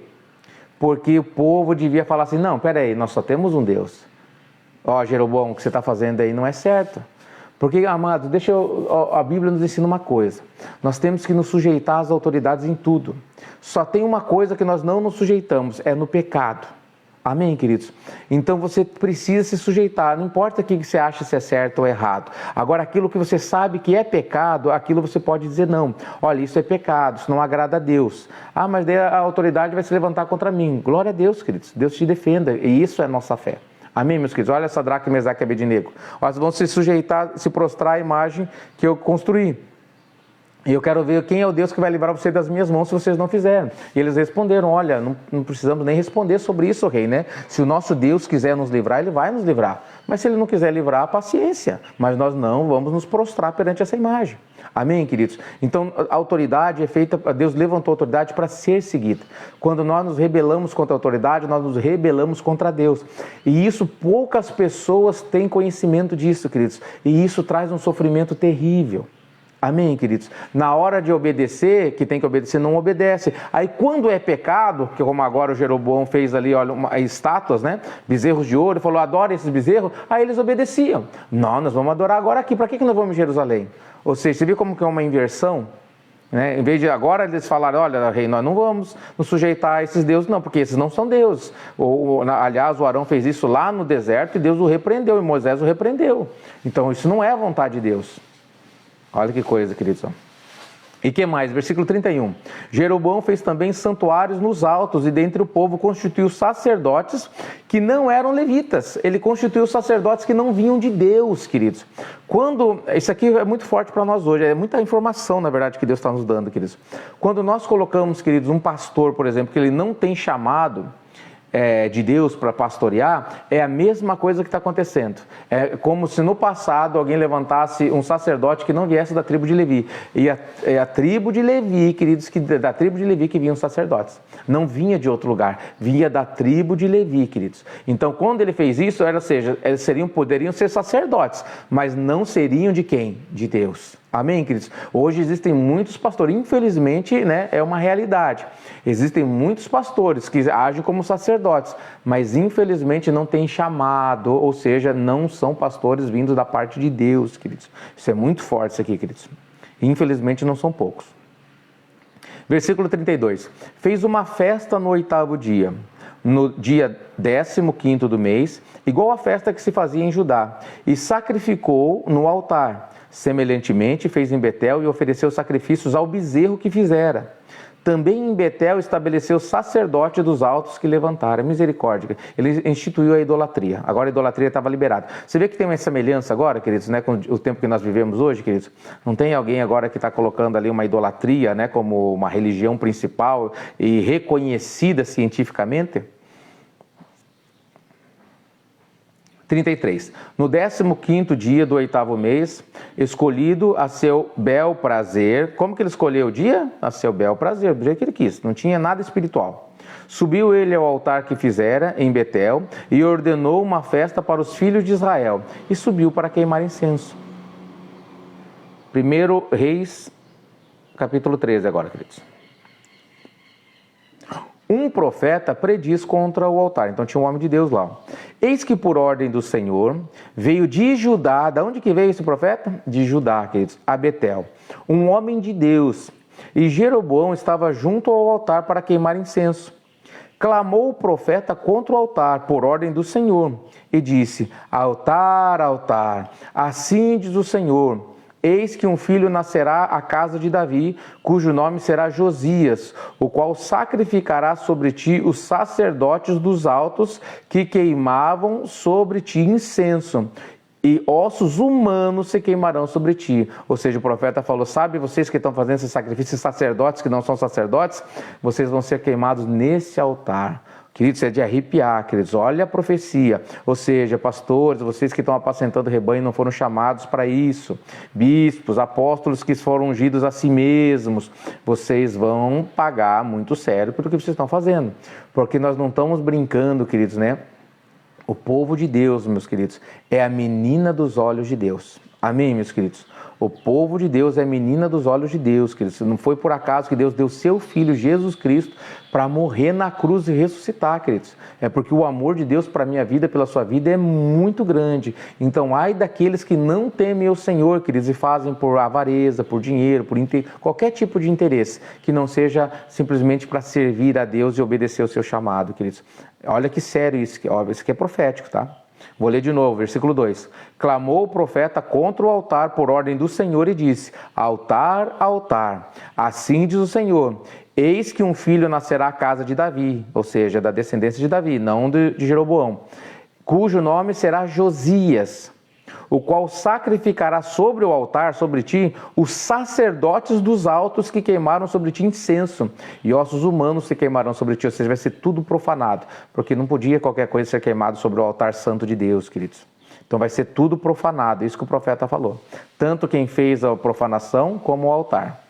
S1: Porque o povo devia falar assim, não, peraí, nós só temos um Deus. Ó, Jeroboão, o que você está fazendo aí não é certo. Porque, amado, a Bíblia nos ensina uma coisa. Nós temos que nos sujeitar às autoridades em tudo. Só tem uma coisa que nós não nos sujeitamos, é no pecado. Amém, queridos? Então você precisa se sujeitar, não importa o que você acha se é certo ou errado. Agora, aquilo que você sabe que é pecado, aquilo você pode dizer não. Olha, isso é pecado, isso não agrada a Deus. Ah, mas daí a autoridade vai se levantar contra mim. Glória a Deus, queridos. Deus te defenda, e isso é nossa fé. Amém, meus queridos? Olha Sadraque, Mesaque e Abednego. Eles vão se sujeitar, se prostrar à imagem que eu construí. E eu quero ver quem é o Deus que vai livrar você das minhas mãos se vocês não fizerem. E eles responderam, olha, não precisamos nem responder sobre isso, rei, né? Se o nosso Deus quiser nos livrar, ele vai nos livrar. Mas se ele não quiser livrar, paciência. Mas nós não vamos nos prostrar perante essa imagem. Amém, queridos? Então, a autoridade é feita, Deus levantou a autoridade para ser seguida. Quando nós nos rebelamos contra a autoridade, nós nos rebelamos contra Deus. E isso, poucas pessoas têm conhecimento disso, queridos. E isso traz um sofrimento terrível. Amém, queridos? Na hora de obedecer, que tem que obedecer, não obedece. Aí quando é pecado, que como agora o Jeroboão fez ali, olha, estátuas, né? Bezerros de ouro, falou, adora esses bezerros. Aí eles obedeciam. Não, nós vamos adorar agora aqui. Para que nós vamos em Jerusalém? Ou seja, você vê como que é uma inversão? Né? Em vez de agora eles falarem, olha, rei, nós não vamos nos sujeitar a esses deuses, não, porque esses não são deuses. Aliás, o Arão fez isso lá no deserto e Deus o repreendeu, e Moisés o repreendeu. Então isso não é a vontade de Deus. Olha que coisa, queridos. E que mais? Versículo 31. Jeroboão fez também santuários nos altos e dentre o povo constituiu sacerdotes que não eram levitas. Ele constituiu sacerdotes que não vinham de Deus, queridos. Isso aqui é muito forte para nós hoje, é muita informação, na verdade, que Deus está nos dando, queridos. Quando nós colocamos, queridos, um pastor, por exemplo, que ele não tem chamado de Deus para pastorear, é a mesma coisa que está acontecendo. É como se no passado alguém levantasse um sacerdote que não viesse da tribo de Levi. E a tribo de Levi, queridos, da tribo de Levi que vinham os sacerdotes. Não vinha de outro lugar, vinha da tribo de Levi, queridos. Então, quando ele fez isso, eles poderiam ser sacerdotes, mas não seriam de quem? De Deus. Amém, queridos? Hoje existem muitos pastores, infelizmente, né, é uma realidade. Existem muitos pastores que agem como sacerdotes, mas infelizmente não têm chamado, ou seja, não são pastores vindos da parte de Deus, queridos. Isso é muito forte isso aqui, queridos. Infelizmente não são poucos. Versículo 32. Fez uma festa no 8º dia, no dia 15º do mês, igual à festa que se fazia em Judá, e sacrificou no altar. Semelhantemente, fez em Betel e ofereceu sacrifícios ao bezerro que fizera. Também em Betel estabeleceu sacerdote dos altos que levantaram. Misericórdia. Ele instituiu a idolatria. Agora a idolatria estava liberada. Você vê que tem uma semelhança agora, queridos, né, com o tempo que nós vivemos hoje, queridos? Não tem alguém agora que está colocando ali uma idolatria, né, como uma religião principal e reconhecida cientificamente? 33. No 15º dia do 8º mês, escolhido a seu bel prazer. Como que ele escolheu o dia? A seu bel prazer, do jeito que ele quis. Não tinha nada espiritual. Subiu ele ao altar que fizera em Betel e ordenou uma festa para os filhos de Israel. E subiu para queimar incenso. 1 Reis, capítulo 13 agora, queridos. Um profeta prediz contra o altar. Então tinha um homem de Deus lá. Eis que por ordem do Senhor veio de Judá. Da onde que veio esse profeta? De Judá, queridos, a Betel. Um homem de Deus. E Jeroboão estava junto ao altar para queimar incenso. Clamou o profeta contra o altar por ordem do Senhor. E disse, altar, altar, assim diz o Senhor. Eis que um filho nascerá à casa de Davi, cujo nome será Josias, o qual sacrificará sobre ti os sacerdotes dos altos que queimavam sobre ti incenso, e ossos humanos se queimarão sobre ti. Ou seja, o profeta falou, sabe vocês que estão fazendo esse sacrifício, esses sacerdotes que não são sacerdotes, vocês vão ser queimados nesse altar. Queridos, é de arrepiar, queridos, olha a profecia, ou seja, pastores, vocês que estão apacentando rebanho não foram chamados para isso, bispos, apóstolos que foram ungidos a si mesmos, vocês vão pagar muito sério pelo que vocês estão fazendo, porque nós não estamos brincando, queridos, né? O povo de Deus, meus queridos, é a menina dos olhos de Deus, amém, meus queridos? O povo de Deus é menina dos olhos de Deus, queridos. Não foi por acaso que Deus deu seu Filho, Jesus Cristo, para morrer na cruz e ressuscitar, queridos. É porque o amor de Deus para a minha vida, pela sua vida, é muito grande. Então, ai daqueles que não temem o Senhor, queridos, e fazem por avareza, por dinheiro, por qualquer tipo de interesse, que não seja simplesmente para servir a Deus e obedecer o seu chamado, queridos. Olha que sério isso aqui é profético, tá? Vou ler de novo, versículo 2. Clamou o profeta contra o altar por ordem do Senhor e disse: altar, altar, assim diz o Senhor, eis que um filho nascerá à casa de Davi, ou seja, da descendência de Davi, não de Jeroboão, cujo nome será Josias, o qual sacrificará sobre o altar, sobre ti, os sacerdotes dos altos que queimaram sobre ti incenso, e ossos humanos se queimarão sobre ti, ou seja, vai ser tudo profanado, porque não podia qualquer coisa ser queimado sobre o altar santo de Deus, queridos. Então vai ser tudo profanado, isso que o profeta falou. Tanto quem fez a profanação como o altar.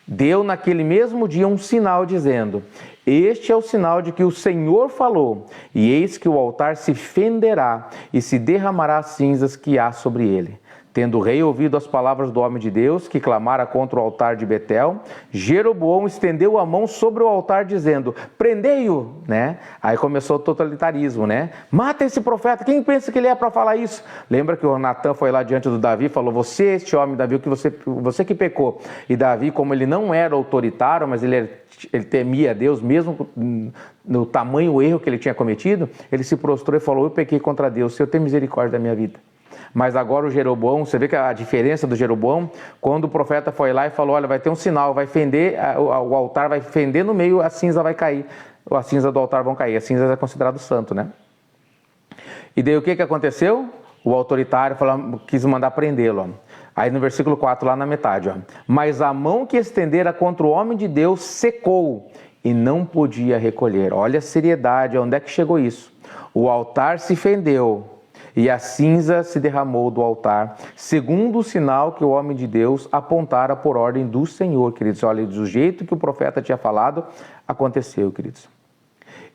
S1: Deu naquele mesmo dia um sinal dizendo: este é o sinal de que o Senhor falou, e eis que o altar se fenderá e se derramará as cinzas que há sobre ele. Tendo o rei ouvido as palavras do homem de Deus, que clamara contra o altar de Betel, Jeroboão estendeu a mão sobre o altar, dizendo: prendei-o, né? Aí começou o totalitarismo, né? Mata esse profeta, quem pensa que ele é para falar isso? Lembra que o Natan foi lá diante do Davi e falou: você, este homem, Davi, que você que pecou. E Davi, como ele não era autoritário, mas ele temia a Deus, mesmo no tamanho erro que ele tinha cometido, ele se prostrou e falou: eu pequei contra Deus, Senhor, tem misericórdia da minha vida. Mas agora o Jeroboão, você vê que a diferença do Jeroboão, quando o profeta foi lá e falou: olha, vai ter um sinal, vai fender, o altar vai fender no meio, a cinza vai cair, a cinza do altar vão cair, a cinza é considerado santo, né? E daí o que aconteceu? O autoritário quis mandar prendê-lo. Aí no versículo 4, lá na metade, ó. Mas a mão que estendera contra o homem de Deus secou e não podia recolher. Olha a seriedade, onde é que chegou isso? O altar se fendeu e a cinza se derramou do altar, segundo o sinal que o homem de Deus apontara por ordem do Senhor, queridos. Olha, do jeito que o profeta tinha falado, aconteceu, queridos.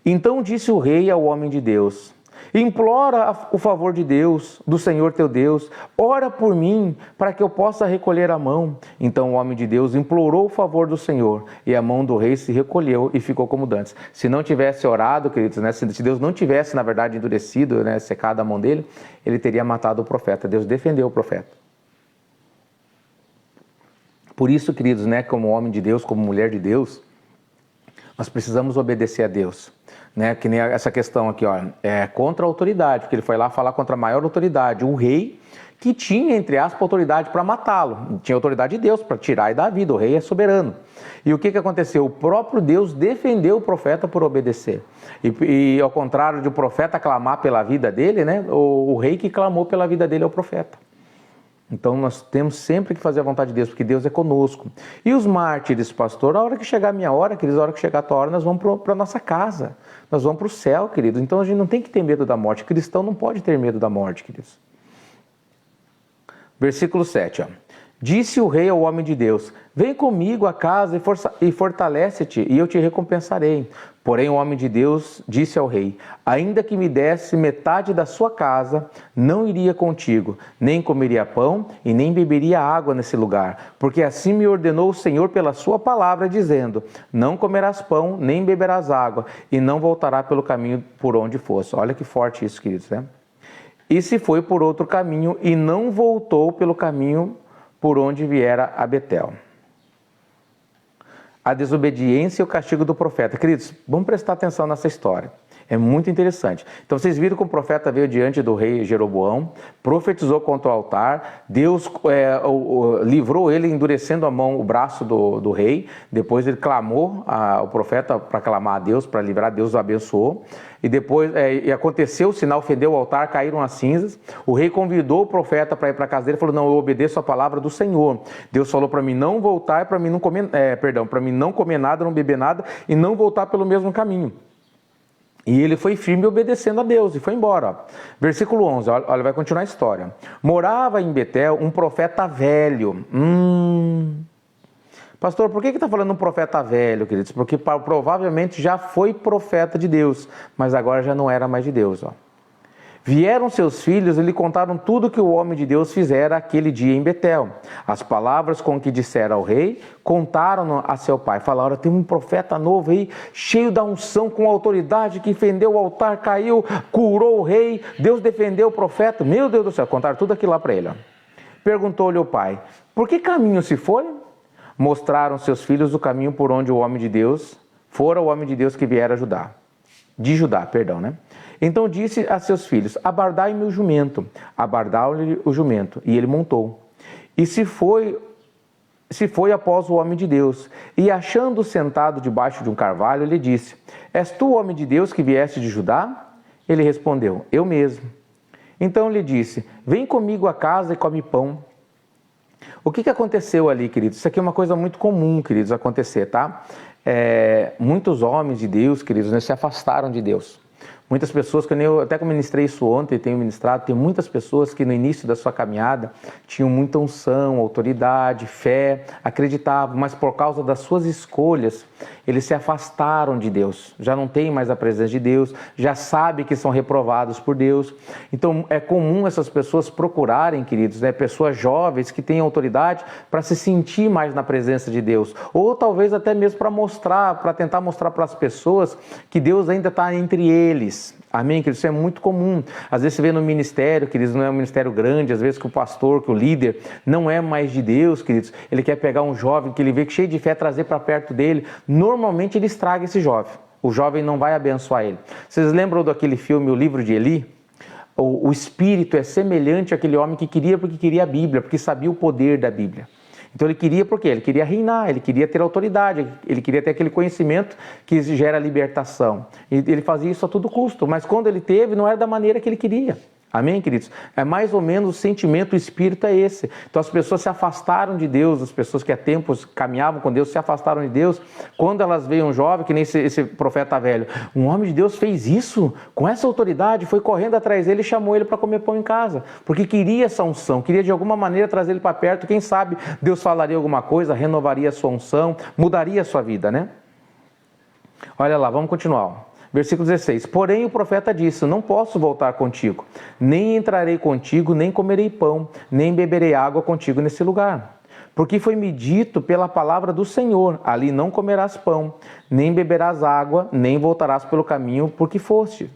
S1: Então disse o rei ao homem de Deus: implora o favor de Deus, do Senhor teu Deus, ora por mim, para que eu possa recolher a mão. Então o homem de Deus implorou o favor do Senhor, e a mão do rei se recolheu e ficou como dantes. Se não tivesse orado, queridos, né, se Deus não tivesse, na verdade, endurecido, né, secado a mão dele, ele teria matado o profeta. Deus defendeu o profeta. Por isso, queridos, né, como homem de Deus, como mulher de Deus, nós precisamos obedecer a Deus. Né, que nem essa questão aqui, ó, é contra a autoridade, porque ele foi lá falar contra a maior autoridade, o rei, que tinha, entre aspas, autoridade para matá-lo. Tinha autoridade de Deus para tirar e dar a vida, o rei é soberano. E o que aconteceu? O próprio Deus defendeu o profeta por obedecer. E ao contrário de o profeta clamar pela vida dele, né, o rei que clamou pela vida dele é o profeta. Então nós temos sempre que fazer a vontade de Deus, porque Deus é conosco. E os mártires, pastor, a hora que chegar a minha hora, queridos, a hora que chegar a tua hora, nós vamos para a nossa casa. Nós vamos para o céu, queridos. Então a gente não tem que ter medo da morte. O cristão não pode ter medo da morte, queridos. Versículo 7, ó. Disse o rei ao homem de Deus: vem comigo a casa e fortalece-te, e eu te recompensarei. Porém o homem de Deus disse ao rei: ainda que me desse metade da sua casa, não iria contigo, nem comeria pão e nem beberia água nesse lugar, porque assim me ordenou o Senhor pela sua palavra, dizendo: não comerás pão, nem beberás água, e não voltará pelo caminho por onde fosse. Olha que forte isso, queridos, né? E se foi por outro caminho, e não voltou pelo caminho por onde viera a Betel. A desobediência e o castigo do profeta. Queridos, vamos prestar atenção nessa história. É muito interessante. Então vocês viram que o profeta veio diante do rei Jeroboão, profetizou contra o altar, Deus livrou ele endurecendo a mão, o braço do rei. Depois ele clamou o profeta para clamar a Deus, para livrar, Deus o abençoou. E depois aconteceu o sinal, fendeu o altar, caíram as cinzas. O rei convidou o profeta para ir para a casa dele e falou: não, eu obedeço a palavra do Senhor. Deus falou para mim não voltar, para mim não comer, para mim não comer nada, não beber nada e não voltar pelo mesmo caminho. E ele foi firme obedecendo a Deus e foi embora. Ó. Versículo 11, olha, vai continuar a história. Morava em Betel um profeta velho. Pastor, por que está falando um profeta velho, queridos? Porque provavelmente já foi profeta de Deus, mas agora já não era mais de Deus. Ó. Vieram seus filhos e lhe contaram tudo que o homem de Deus fizera aquele dia em Betel. As palavras com que dissera ao rei, contaram a seu pai. Falaram, tem um profeta novo aí, cheio da unção, com autoridade, que fendeu o altar, caiu, curou o rei, Deus defendeu o profeta. Meu Deus do céu, contaram tudo aquilo lá para ele. Perguntou-lhe o pai, por que caminho se foi? Mostraram seus filhos o caminho por onde o homem de Deus, fora o homem de Deus que viera de Judá, né? Então disse a seus filhos, abardai-me o jumento. Abardaram-lhe o jumento, e ele montou. E se foi após o homem de Deus, e achando-o sentado debaixo de um carvalho, lhe disse, és tu o homem de Deus que vieste de Judá? Ele respondeu, eu mesmo. Então lhe disse, vem comigo a casa e come pão. O que aconteceu ali, queridos? Isso aqui é uma coisa muito comum, queridos, acontecer, tá? Muitos homens de Deus, queridos, né, se afastaram de Deus. Muitas pessoas, que eu até ministrei isso ontem, tenho ministrado, tem muitas pessoas que no início da sua caminhada tinham muita unção, autoridade, fé, acreditavam, mas por causa das suas escolhas, eles se afastaram de Deus, já não tem mais a presença de Deus, já sabem que são reprovados por Deus. Então é comum essas pessoas procurarem, queridos, né, pessoas jovens que têm autoridade para se sentir mais na presença de Deus, ou talvez até mesmo para tentar mostrar para as pessoas que Deus ainda está entre eles. Amém, queridos? Isso é muito comum. Às vezes você vê no ministério, queridos, não é um ministério grande, às vezes que o pastor, que o líder não é mais de Deus, queridos, ele quer pegar um jovem que ele vê que cheio de fé, trazer para perto dele. Normalmente ele estraga esse jovem. O jovem não vai abençoar ele. Vocês lembram daquele filme, O Livro de Eli? O espírito é semelhante àquele homem que queria porque queria a Bíblia, porque sabia o poder da Bíblia. Então ele queria por quê? Ele queria reinar, ele queria ter autoridade, ele queria ter aquele conhecimento que gera libertação. E ele fazia isso a todo custo, mas quando ele teve, não era da maneira que ele queria. Amém, queridos? É mais ou menos o sentimento, o espírito é esse. Então as pessoas se afastaram de Deus, as pessoas que há tempos caminhavam com Deus, se afastaram de Deus. Quando elas veem um jovem, que nem esse profeta velho, um homem de Deus fez isso, com essa autoridade, foi correndo atrás dele e chamou ele para comer pão em casa, porque queria essa unção, queria de alguma maneira trazer ele para perto, quem sabe Deus falaria alguma coisa, renovaria a sua unção, mudaria a sua vida, né? Olha lá, vamos continuar. Versículo 16, porém o profeta disse, não posso voltar contigo, nem entrarei contigo, nem comerei pão, nem beberei água contigo nesse lugar. Porque foi-me dito pela palavra do Senhor, ali não comerás pão, nem beberás água, nem voltarás pelo caminho por que foste.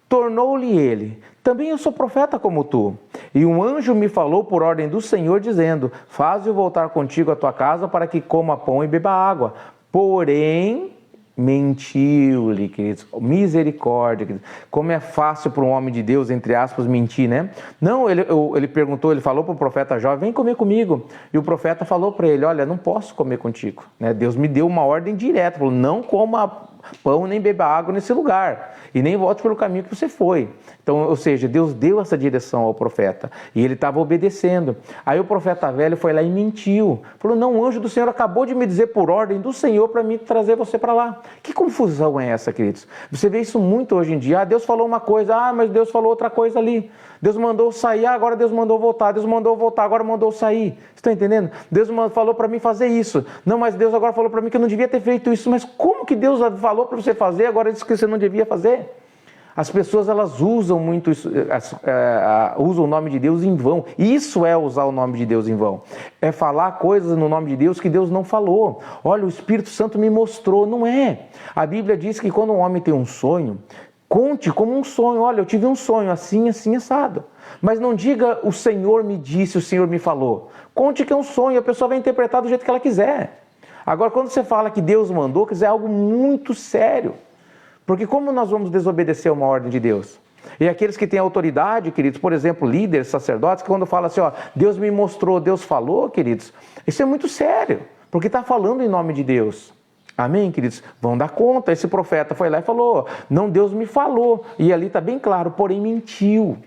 S1: Tornou-lhe ele, também eu sou profeta como tu. E um anjo me falou por ordem do Senhor, dizendo, faze-o voltar contigo à tua casa para que coma pão e beba água. Porém, mentiu-lhe, queridos, misericórdia, queridos. Como é fácil para um homem de Deus, entre aspas, mentir, né? Não, ele perguntou, ele falou para o profeta jovem, vem comer comigo. E o profeta falou para ele, olha, não posso comer contigo, né? Deus me deu uma ordem direta, falou, não coma pão nem beba água nesse lugar, e nem volte pelo caminho que você foi. Então, ou seja, Deus deu essa direção ao profeta, e ele estava obedecendo. Aí o profeta velho foi lá e mentiu, falou, não, o anjo do Senhor acabou de me dizer por ordem do Senhor para me trazer você para lá. Que confusão é essa, queridos? Você vê isso muito hoje em dia, Deus falou uma coisa, mas Deus falou outra coisa ali. Deus mandou sair, agora Deus mandou voltar. Deus mandou voltar, agora mandou sair. Você está entendendo? Deus falou para mim fazer isso. Não, mas Deus agora falou para mim que eu não devia ter feito isso. Mas como que Deus falou para você fazer, agora disse que você não devia fazer? As pessoas, elas usam muito isso, usam o nome de Deus em vão. Isso é usar o nome de Deus em vão. É falar coisas no nome de Deus que Deus não falou. Olha, o Espírito Santo me mostrou. Não é. A Bíblia diz que quando um homem tem um sonho, conte como um sonho. Olha, eu tive um sonho assim, assim, assado. Mas não diga, o Senhor me disse, o Senhor me falou. Conte que é um sonho, a pessoa vai interpretar do jeito que ela quiser. Agora, quando você fala que Deus mandou, quer dizer, é algo muito sério. Porque como nós vamos desobedecer uma ordem de Deus? E aqueles que têm autoridade, queridos, por exemplo, líderes, sacerdotes, que quando falam assim, ó, Deus me mostrou, Deus falou, queridos, isso é muito sério, porque está falando em nome de Deus. Amém, queridos? Vão dar conta. Esse profeta foi lá e falou, não, Deus me falou. E ali está bem claro, porém mentiu.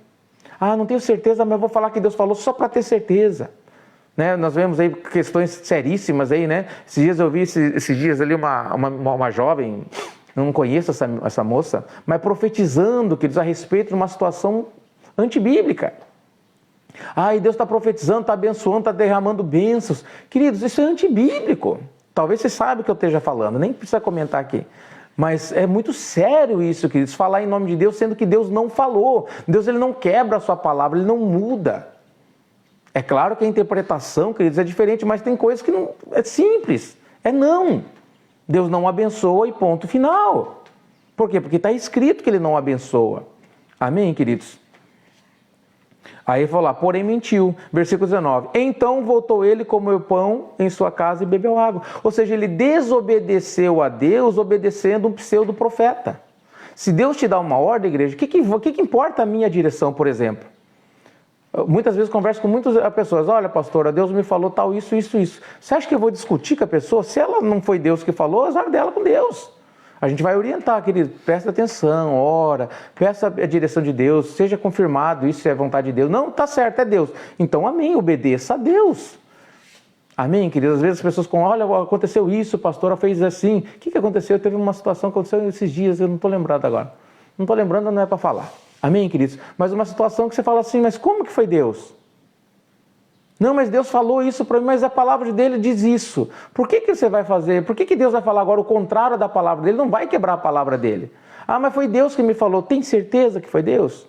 S1: Ah, não tenho certeza, mas vou falar que Deus falou só para ter certeza. Né? Nós vemos aí questões seríssimas aí, né? Esses dias eu vi, esses dias ali uma jovem, eu não conheço essa moça, mas profetizando, queridos, a respeito de uma situação antibíblica. Ah, e Deus está profetizando, está abençoando, está derramando bênçãos. Queridos, isso é antibíblico. Talvez você saiba o que eu esteja falando, nem precisa comentar aqui. Mas é muito sério isso, queridos, falar em nome de Deus, sendo que Deus não falou. Deus, ele não quebra a sua palavra, ele não muda. É claro que a interpretação, queridos, é diferente, mas tem coisas que não é simples. É não. Deus não abençoa e ponto final. Por quê? Porque está escrito que ele não abençoa. Amém, queridos? Aí ele falou lá, porém mentiu. Versículo 19. Então voltou ele, comeu pão em sua casa e bebeu água. Ou seja, ele desobedeceu a Deus, obedecendo um pseudo-profeta. Se Deus te dá uma ordem, igreja, o que importa a minha direção, por exemplo? Muitas vezes converso com muitas pessoas. Olha, pastora, Deus me falou tal, isso. Você acha que eu vou discutir com a pessoa? Se ela não foi Deus que falou, azar dela com Deus. A gente vai orientar, querido, presta atenção, ora, peça a direção de Deus, seja confirmado, isso é vontade de Deus. Não, tá certo, é Deus. Então, amém, obedeça a Deus. Amém, querido? Às vezes as pessoas com, olha, aconteceu isso, a pastora fez assim. O que aconteceu? Teve uma situação que aconteceu esses dias, eu não estou lembrado agora. Não estou lembrando, não é para falar. Amém, queridos? Mas uma situação que você fala assim, mas como que foi Deus? Não, mas Deus falou isso para mim, mas a palavra dele diz isso. Por que você vai fazer? Por que Deus vai falar agora o contrário da palavra dele? Não vai quebrar a palavra dele. Ah, mas foi Deus que me falou. Tem certeza que foi Deus?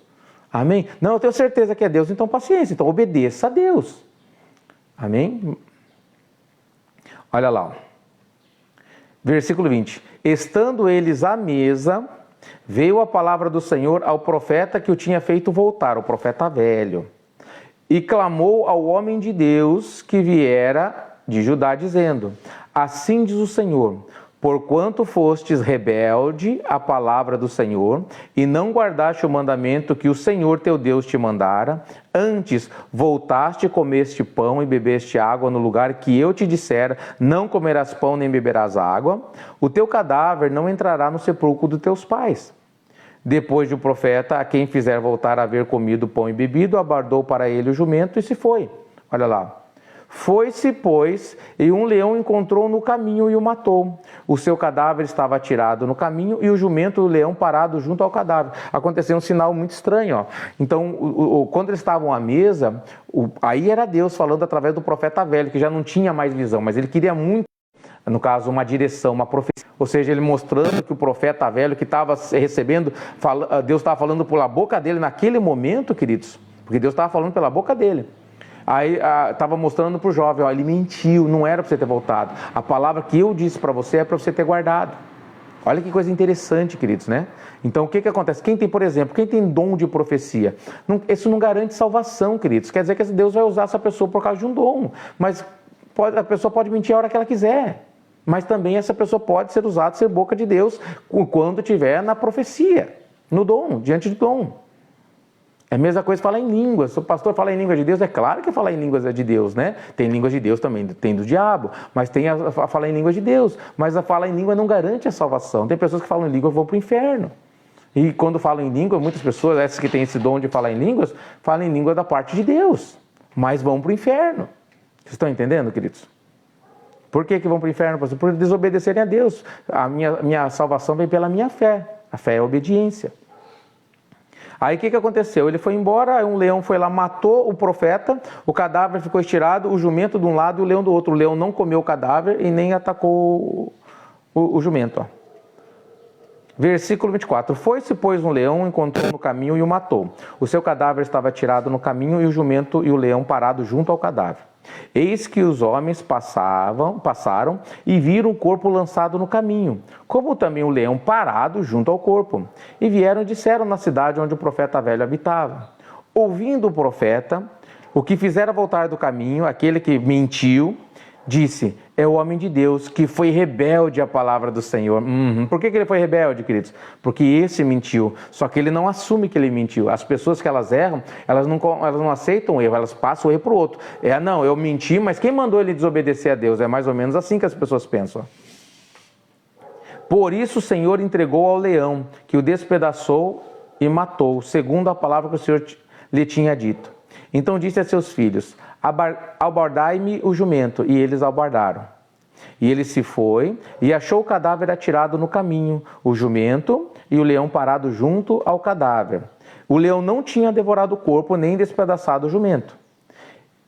S1: Amém? Não, eu tenho certeza que é Deus. Então paciência, então obedeça a Deus. Amém? Olha lá. Versículo 20. Estando eles à mesa, veio a palavra do Senhor ao profeta que o tinha feito voltar, o profeta velho. E clamou ao homem de Deus que viera de Judá, dizendo: assim diz o Senhor, porquanto fostes rebelde à palavra do Senhor, e não guardaste o mandamento que o Senhor teu Deus te mandara, antes voltaste, comeste pão e bebeste água no lugar que eu te dissera, não comerás pão nem beberás água, o teu cadáver não entrará no sepulcro dos teus pais. Depois de o profeta, a quem fizer voltar a haver comido pão e bebido, abardou para ele o jumento e se foi. Olha lá. Foi-se, pois, e um leão encontrou no caminho e o matou. O seu cadáver estava atirado no caminho e o jumento e o leão parado junto ao cadáver. Aconteceu um sinal muito estranho. Ó. Então, quando eles estavam à mesa, aí era Deus falando através do profeta velho, que já não tinha mais visão, mas ele queria muito, no caso, uma direção, uma profecia. Ou seja, ele mostrando que o profeta velho que estava recebendo, Deus estava falando pela boca dele naquele momento, queridos, porque Deus estava falando pela boca dele. Aí estava mostrando para o jovem, ó, ele mentiu, não era para você ter voltado. A palavra que eu disse para você é para você ter guardado. Olha que coisa interessante, queridos, né? Então, o que acontece? Quem tem, por exemplo, quem tem dom de profecia, isso não garante salvação, queridos. Quer dizer que Deus vai usar essa pessoa por causa de um dom, mas a pessoa pode mentir a hora que ela quiser. Mas também essa pessoa pode ser usada, ser boca de Deus, quando estiver na profecia, no dom, diante do dom. É a mesma coisa falar em línguas. Se o pastor fala em línguas de Deus, é claro que falar em línguas é de Deus, né? Tem línguas de Deus também, tem do diabo, mas tem a falar em línguas de Deus. Mas a falar em língua não garante a salvação. Tem pessoas que falam em língua e vão para o inferno. E quando falam em língua, muitas pessoas, essas que têm esse dom de falar em línguas, falam em língua da parte de Deus, mas vão para o inferno. Vocês estão entendendo, queridos? Por que vão para o inferno? Por desobedecerem a Deus. A minha salvação vem pela minha fé. A fé é a obediência. Aí o que aconteceu? Ele foi embora, um leão foi lá, matou o profeta, o cadáver ficou estirado, o jumento de um lado e o leão do outro. O leão não comeu o cadáver e nem atacou o jumento. Ó. Versículo 24. Foi-se, pois, um leão, encontrou no caminho e o matou. O seu cadáver estava tirado no caminho e o jumento e o leão parado junto ao cadáver. Eis que os homens passaram e viram o corpo lançado no caminho, como também o leão parado junto ao corpo. E vieram e disseram na cidade onde o profeta velho habitava. Ouvindo o profeta, o que fizera voltar do caminho, aquele que mentiu, disse: é o homem de Deus que foi rebelde à palavra do Senhor. Por que ele foi rebelde, queridos? Porque esse mentiu, só que ele não assume que ele mentiu. As pessoas que elas erram, elas não aceitam o erro, elas passam o erro para o outro. Não, eu menti, mas quem mandou ele desobedecer a Deus? É mais ou menos assim que as pessoas pensam. Por isso o Senhor entregou ao leão, que o despedaçou e matou, segundo a palavra que o Senhor lhe tinha dito. Então disse a seus filhos: albardai-me o jumento, e eles albardaram. E ele se foi, e achou o cadáver atirado no caminho, o jumento e o leão parado junto ao cadáver. O leão não tinha devorado o corpo, nem despedaçado o jumento.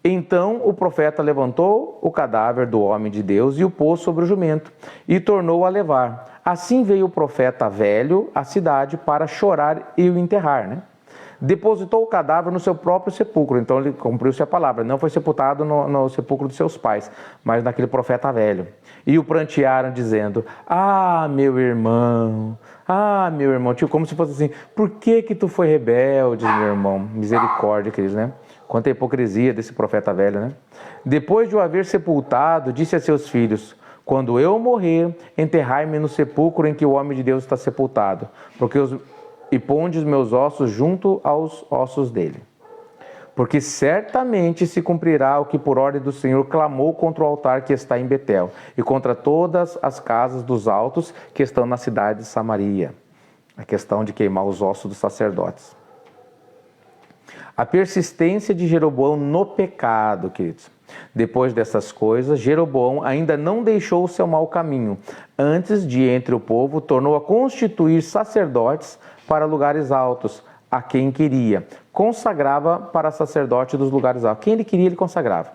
S1: Então o profeta levantou o cadáver do homem de Deus e o pôs sobre o jumento, e tornou a levar. Assim veio o profeta velho à cidade para chorar e o enterrar, né? Depositou o cadáver no seu próprio sepulcro. Então ele cumpriu-se a palavra. Não foi sepultado no sepulcro dos seus pais, mas naquele profeta velho. E o prantearam, dizendo: ah, meu irmão, tipo, como se fosse assim: por que tu foi rebelde, meu irmão? Misericórdia, queridos, né? Quanta hipocrisia desse profeta velho, né? Depois de o haver sepultado, disse a seus filhos: quando eu morrer, enterrai-me no sepulcro em que o homem de Deus está sepultado, e ponde os meus ossos junto aos ossos dele. Porque certamente se cumprirá o que por ordem do Senhor clamou contra o altar que está em Betel, e contra todas as casas dos altos que estão na cidade de Samaria. A questão de queimar os ossos dos sacerdotes. A persistência de Jeroboão no pecado, queridos. Depois dessas coisas, Jeroboão ainda não deixou o seu mau caminho. Antes de entre o povo, tornou a constituir sacerdotes para lugares altos, a quem queria. Consagrava para sacerdote dos lugares altos. Quem ele queria, ele consagrava.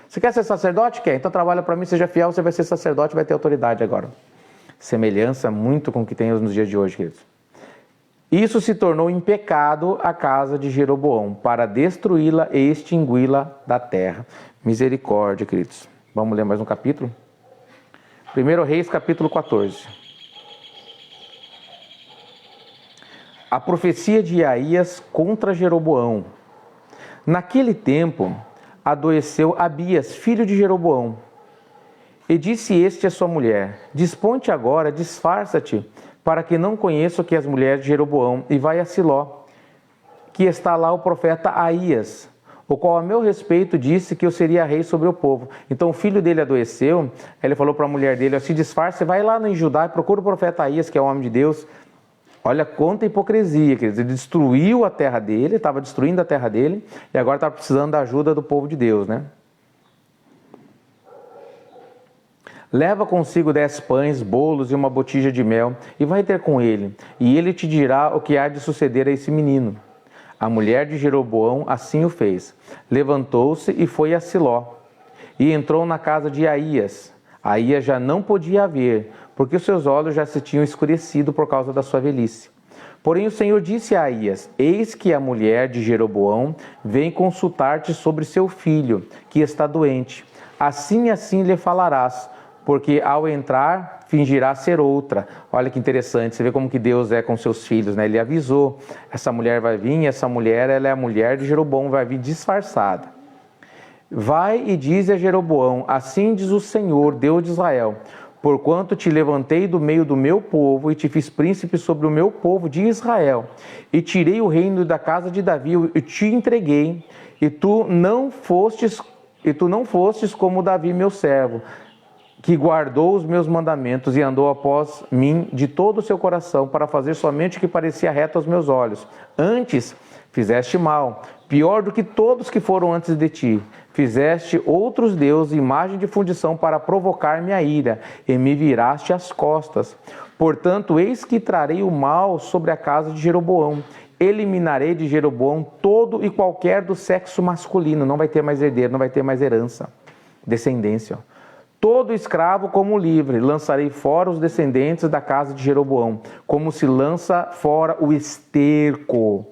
S1: Você quer ser sacerdote? Quer? Então trabalha para mim, seja fiel, você vai ser sacerdote, vai ter autoridade agora. Semelhança muito com o que tem nos dias de hoje, queridos. Isso se tornou em pecado a casa de Jeroboão, para destruí-la e extingui-la da terra. Misericórdia, queridos. Vamos ler mais um capítulo? 1 Reis, capítulo 14. A profecia de Aías contra Jeroboão. Naquele tempo, adoeceu Abias, filho de Jeroboão. E disse este a sua mulher: dispõe-te agora, disfarça-te, para que não conheça o que as mulheres de Jeroboão, e vai a Siló, que está lá o profeta Aías, o qual a meu respeito disse que eu seria rei sobre o povo. Então o filho dele adoeceu, ele falou para a mulher dele: se disfarce, vai lá em Judá e procura o profeta Aías, que é o homem de Deus. Olha quanta hipocrisia, quer dizer, ele destruiu a terra dele, estava destruindo a terra dele, e agora está precisando da ajuda do povo de Deus, né? Leva consigo 10 pães, bolos e uma botija de mel, e vai ter com ele, e ele te dirá o que há de suceder a esse menino. A mulher de Jeroboão assim o fez. Levantou-se e foi a Siló, e entrou na casa de Aías. Aías já não podia ver, porque os seus olhos já se tinham escurecido por causa da sua velhice. Porém o Senhor disse a Aías: eis que a mulher de Jeroboão vem consultar-te sobre seu filho, que está doente. Assim lhe falarás, porque ao entrar fingirá ser outra. Olha que interessante, você vê como que Deus é com seus filhos, né? Ele avisou: essa mulher vai vir, essa mulher, ela é a mulher de Jeroboão, vai vir disfarçada. Vai e diz a Jeroboão: assim diz o Senhor, Deus de Israel: porquanto te levantei do meio do meu povo e te fiz príncipe sobre o meu povo de Israel, e tirei o reino da casa de Davi e te entreguei, e tu não fostes como Davi meu servo, que guardou os meus mandamentos e andou após mim de todo o seu coração, para fazer somente o que parecia reto aos meus olhos. Antes fizeste mal, pior do que todos que foram antes de ti. Fizeste outros deuses, imagem de fundição, para provocar minha ira, e me viraste as costas. Portanto, eis que trarei o mal sobre a casa de Jeroboão. Eliminarei de Jeroboão todo e qualquer do sexo masculino. Não vai ter mais herdeiro, não vai ter mais herança, descendência. Todo escravo como livre, lançarei fora os descendentes da casa de Jeroboão, como se lança fora o esterco,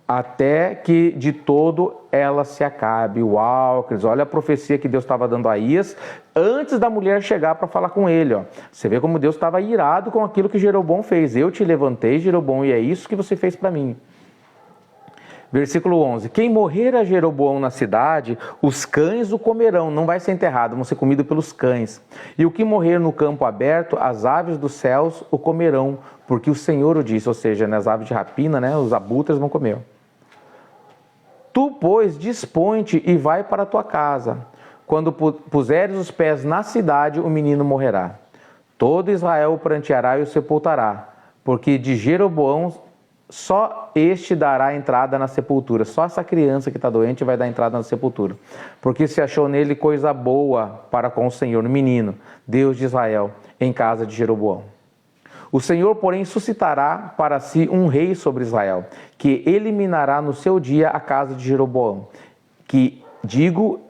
S1: até que de todo ela se acabe. Uau, queridos, olha a profecia que Deus estava dando a Aías antes da mulher chegar para falar com ele. Ó. Você vê como Deus estava irado com aquilo que Jeroboão fez. Eu te levantei, Jeroboão, e é isso que você fez para mim. Versículo 11. Quem morrer a Jeroboão na cidade, os cães o comerão, não vai ser enterrado, vão ser comidos pelos cães. E o que morrer no campo aberto, as aves dos céus o comerão, porque o Senhor o disse, ou seja, as aves de rapina, né, os abutres vão comer. Tu, pois, dispõe-te e vai para a tua casa. Quando puseres os pés na cidade, o menino morrerá. Todo Israel o pranteará e o sepultará, porque de Jeroboão só este dará entrada na sepultura. Só essa criança que está doente vai dar entrada na sepultura. Porque se achou nele coisa boa para com o Senhor, menino, Deus de Israel, em casa de Jeroboão. O Senhor, porém, suscitará para si um rei sobre Israel, que eliminará no seu dia a casa de Jeroboão, que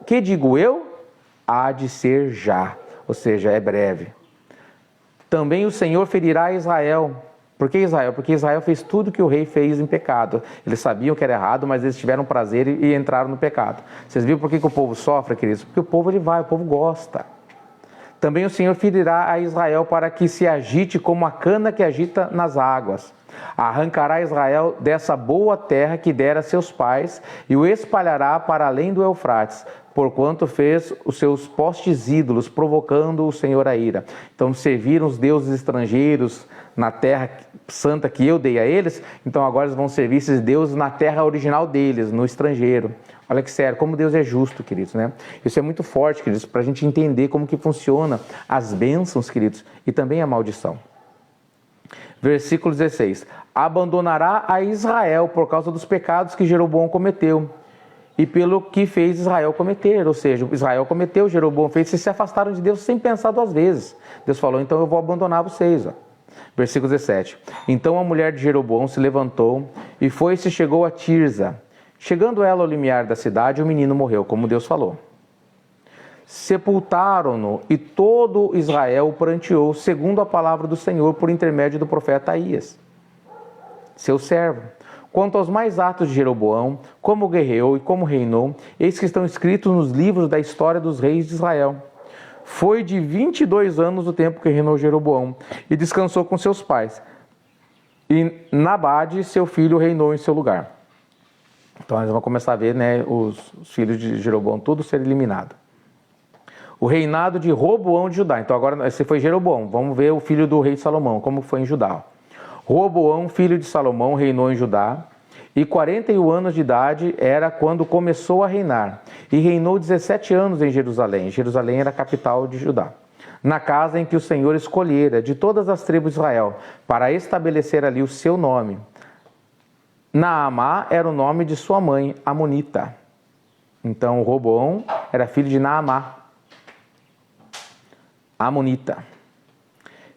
S1: Que digo eu? Há de ser já, ou seja, é breve. Também o Senhor ferirá Israel. Por que Israel? Porque Israel fez tudo que o rei fez em pecado. Eles sabiam que era errado, mas eles tiveram prazer e entraram no pecado. Vocês viram por que o povo sofre, queridos? Porque o povo o povo gosta. Também o Senhor ferirá a Israel para que se agite como a cana que agita nas águas. Arrancará Israel dessa boa terra que dera a seus pais e o espalhará para além do Eufrates, porquanto fez os seus postes ídolos, provocando o Senhor a ira. Então serviram os deuses estrangeiros na terra santa que eu dei a eles, então agora eles vão servir esses deuses na terra original deles, no estrangeiro. Olha que sério, como Deus é justo, queridos, né? Isso é muito forte, queridos, para a gente entender como que funciona as bênçãos, queridos, e também a maldição. Versículo 16. Abandonará a Israel por causa dos pecados que Jeroboão cometeu e pelo que fez Israel cometer. Ou seja, Israel cometeu, Jeroboão fez, vocês se afastaram de Deus sem pensar duas vezes. Deus falou, então eu vou abandonar vocês. Ó. Versículo 17. Então a mulher de Jeroboão se levantou e foi e se chegou a Tirza. Chegando ela ao limiar da cidade, o menino morreu, como Deus falou. Sepultaram-no e todo Israel o pranteou, segundo a palavra do Senhor, por intermédio do profeta Aías, seu servo. Quanto aos mais atos de Jeroboão, como guerreou e como reinou, eis que estão escritos nos livros da história dos reis de Israel. Foi de 22 anos o tempo que reinou Jeroboão, e descansou com seus pais. E Nabade, seu filho, reinou em seu lugar. Então nós vamos começar a ver, né, os filhos de Jeroboão tudo ser eliminado. O reinado de Roboão de Judá. Então agora esse foi Jeroboão. Vamos ver o filho do rei Salomão, como foi em Judá. Roboão, filho de Salomão, reinou em Judá. E 41 anos de idade era quando começou a reinar. E reinou 17 anos em Jerusalém. Jerusalém era a capital de Judá. Na casa em que o Senhor escolhera de todas as tribos de Israel, para estabelecer ali o seu nome. Naamá era o nome de sua mãe, Amonita. Então, Roboão era filho de Naamá, Amonita.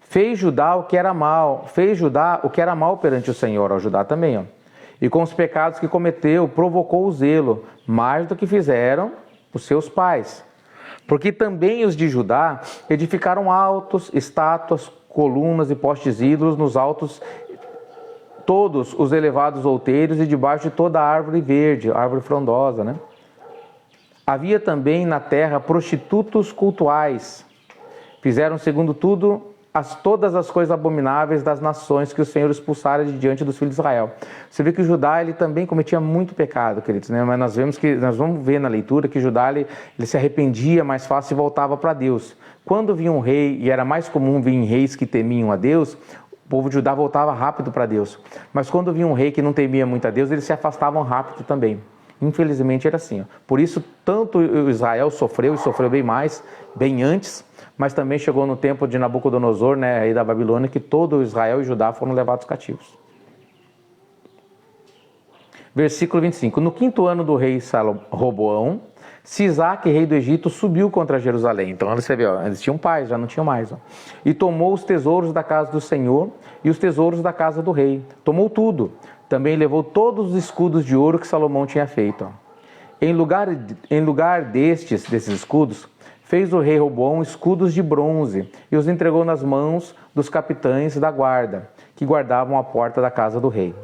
S1: Fez Judá o que era mal perante o Senhor, ao Judá também, ó. E com os pecados que cometeu, provocou o zelo, mais do que fizeram os seus pais. Porque também os de Judá edificaram altos, estátuas, colunas e postes ídolos nos altos, todos os elevados outeiros e debaixo de toda árvore verde, árvore frondosa, né? Havia também na terra prostitutos cultuais. Fizeram segundo tudo todas as coisas abomináveis das nações que o Senhor expulsara de diante dos filhos de Israel. Você vê que o Judá ele também cometia muito pecado, queridos, né? Mas nós vamos ver na leitura que Judá ele se arrependia mais fácil e voltava para Deus. Quando vinha um rei, e era mais comum vir reis que temiam a Deus, o povo de Judá voltava rápido para Deus. Mas quando vinha um rei que não temia muito a Deus, eles se afastavam rápido também. Infelizmente era assim. Ó. Por isso, tanto Israel sofreu, e sofreu bem mais, bem antes, mas também chegou no tempo de Nabucodonosor, né, rei da Babilônia, que todo Israel e Judá foram levados cativos. Versículo 25. No 5º ano do rei Roboão, Sisaque, rei do Egito, subiu contra Jerusalém. Então você vê, ó, eles tinham pais, já não tinham mais. Ó. E tomou os tesouros da casa do Senhor e os tesouros da casa do rei. Tomou tudo. Também levou todos os escudos de ouro que Salomão tinha feito. Ó. Em lugar desses escudos, fez o rei Roboão escudos de bronze e os entregou nas mãos dos capitães da guarda, que guardavam a porta da casa do rei.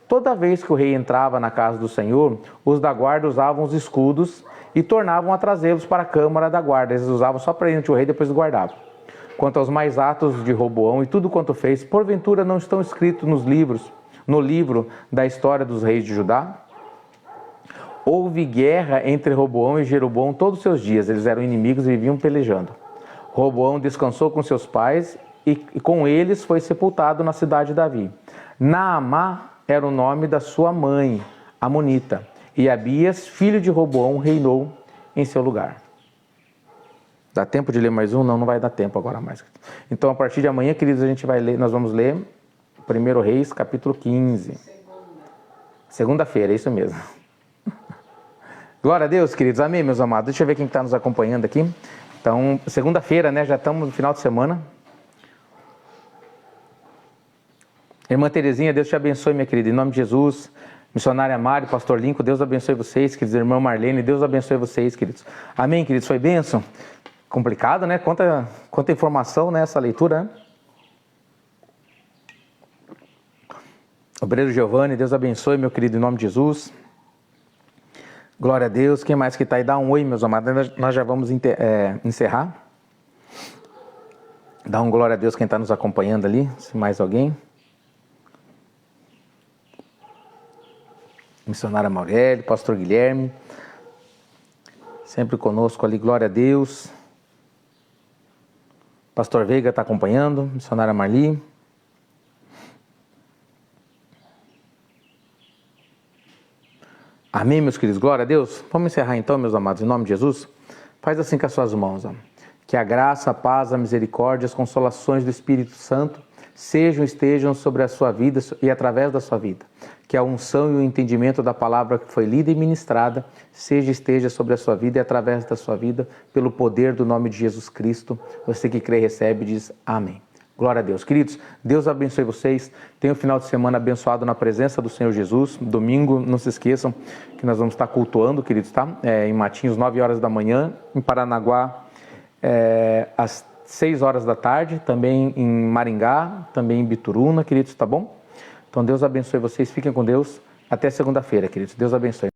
S1: Toda vez que o rei entrava na casa do Senhor, os da guarda usavam os escudos e tornavam a trazê-los para a câmara da guarda. Eles usavam só para o rei, depois guardavam. Quanto aos mais atos de Roboão e tudo quanto fez, porventura não estão escritos no livro da história dos reis de Judá? Houve guerra entre Roboão e Jeroboão todos os seus dias. Eles eram inimigos e viviam pelejando. Roboão descansou com seus pais e com eles foi sepultado na cidade de Davi. Naamá era o nome da sua mãe, Amonita. E Abias, filho de Roboão, reinou em seu lugar. Dá tempo de ler mais um? Não, não vai dar tempo agora mais. Então, a partir de amanhã, queridos, nós vamos ler 1 Reis, capítulo 15. Segunda-feira, é isso mesmo. Glória a Deus, queridos. Amém, meus amados. Deixa eu ver quem está nos acompanhando aqui. Então, segunda-feira, né? Já estamos no final de semana. Irmã Terezinha, Deus te abençoe, minha querida. Em nome de Jesus. Missionária Mari, pastor Lincoln, Deus abençoe vocês, queridos. Irmã Marlene, Deus abençoe vocês, queridos. Amém, queridos. Foi bênção? Complicado, né? Quanta informação nessa leitura, né? Obreiro Giovanni, Deus abençoe, meu querido, em nome de Jesus. Glória a Deus. Quem mais que está aí? Dá um oi, meus amados. Nós já vamos encerrar. Dá um glória a Deus quem está nos acompanhando ali, se mais alguém. Missionária Maurélio, pastor Guilherme, sempre conosco ali, glória a Deus. Pastor Veiga está acompanhando, missionária Marli. Amém, meus queridos, glória a Deus. Vamos encerrar então, meus amados, em nome de Jesus. Faz assim com as suas mãos, ó. Que a graça, a paz, a misericórdia, as consolações do Espírito Santo estejam sobre a sua vida e através da sua vida. Que a unção e o entendimento da palavra que foi lida e ministrada esteja sobre a sua vida e através da sua vida, pelo poder do nome de Jesus Cristo. Você que crê e recebe, diz amém. Glória a Deus. Queridos, Deus abençoe vocês. Tenha um final de semana abençoado na presença do Senhor Jesus. Domingo, não se esqueçam que nós vamos estar cultuando, queridos, tá? Em Matinhos, 9 horas da manhã. Em Paranaguá, às 6 horas da tarde. Também em Maringá, também em Bituruna, queridos, tá bom? Então Deus abençoe vocês. Fiquem com Deus. Até segunda-feira, queridos. Deus abençoe.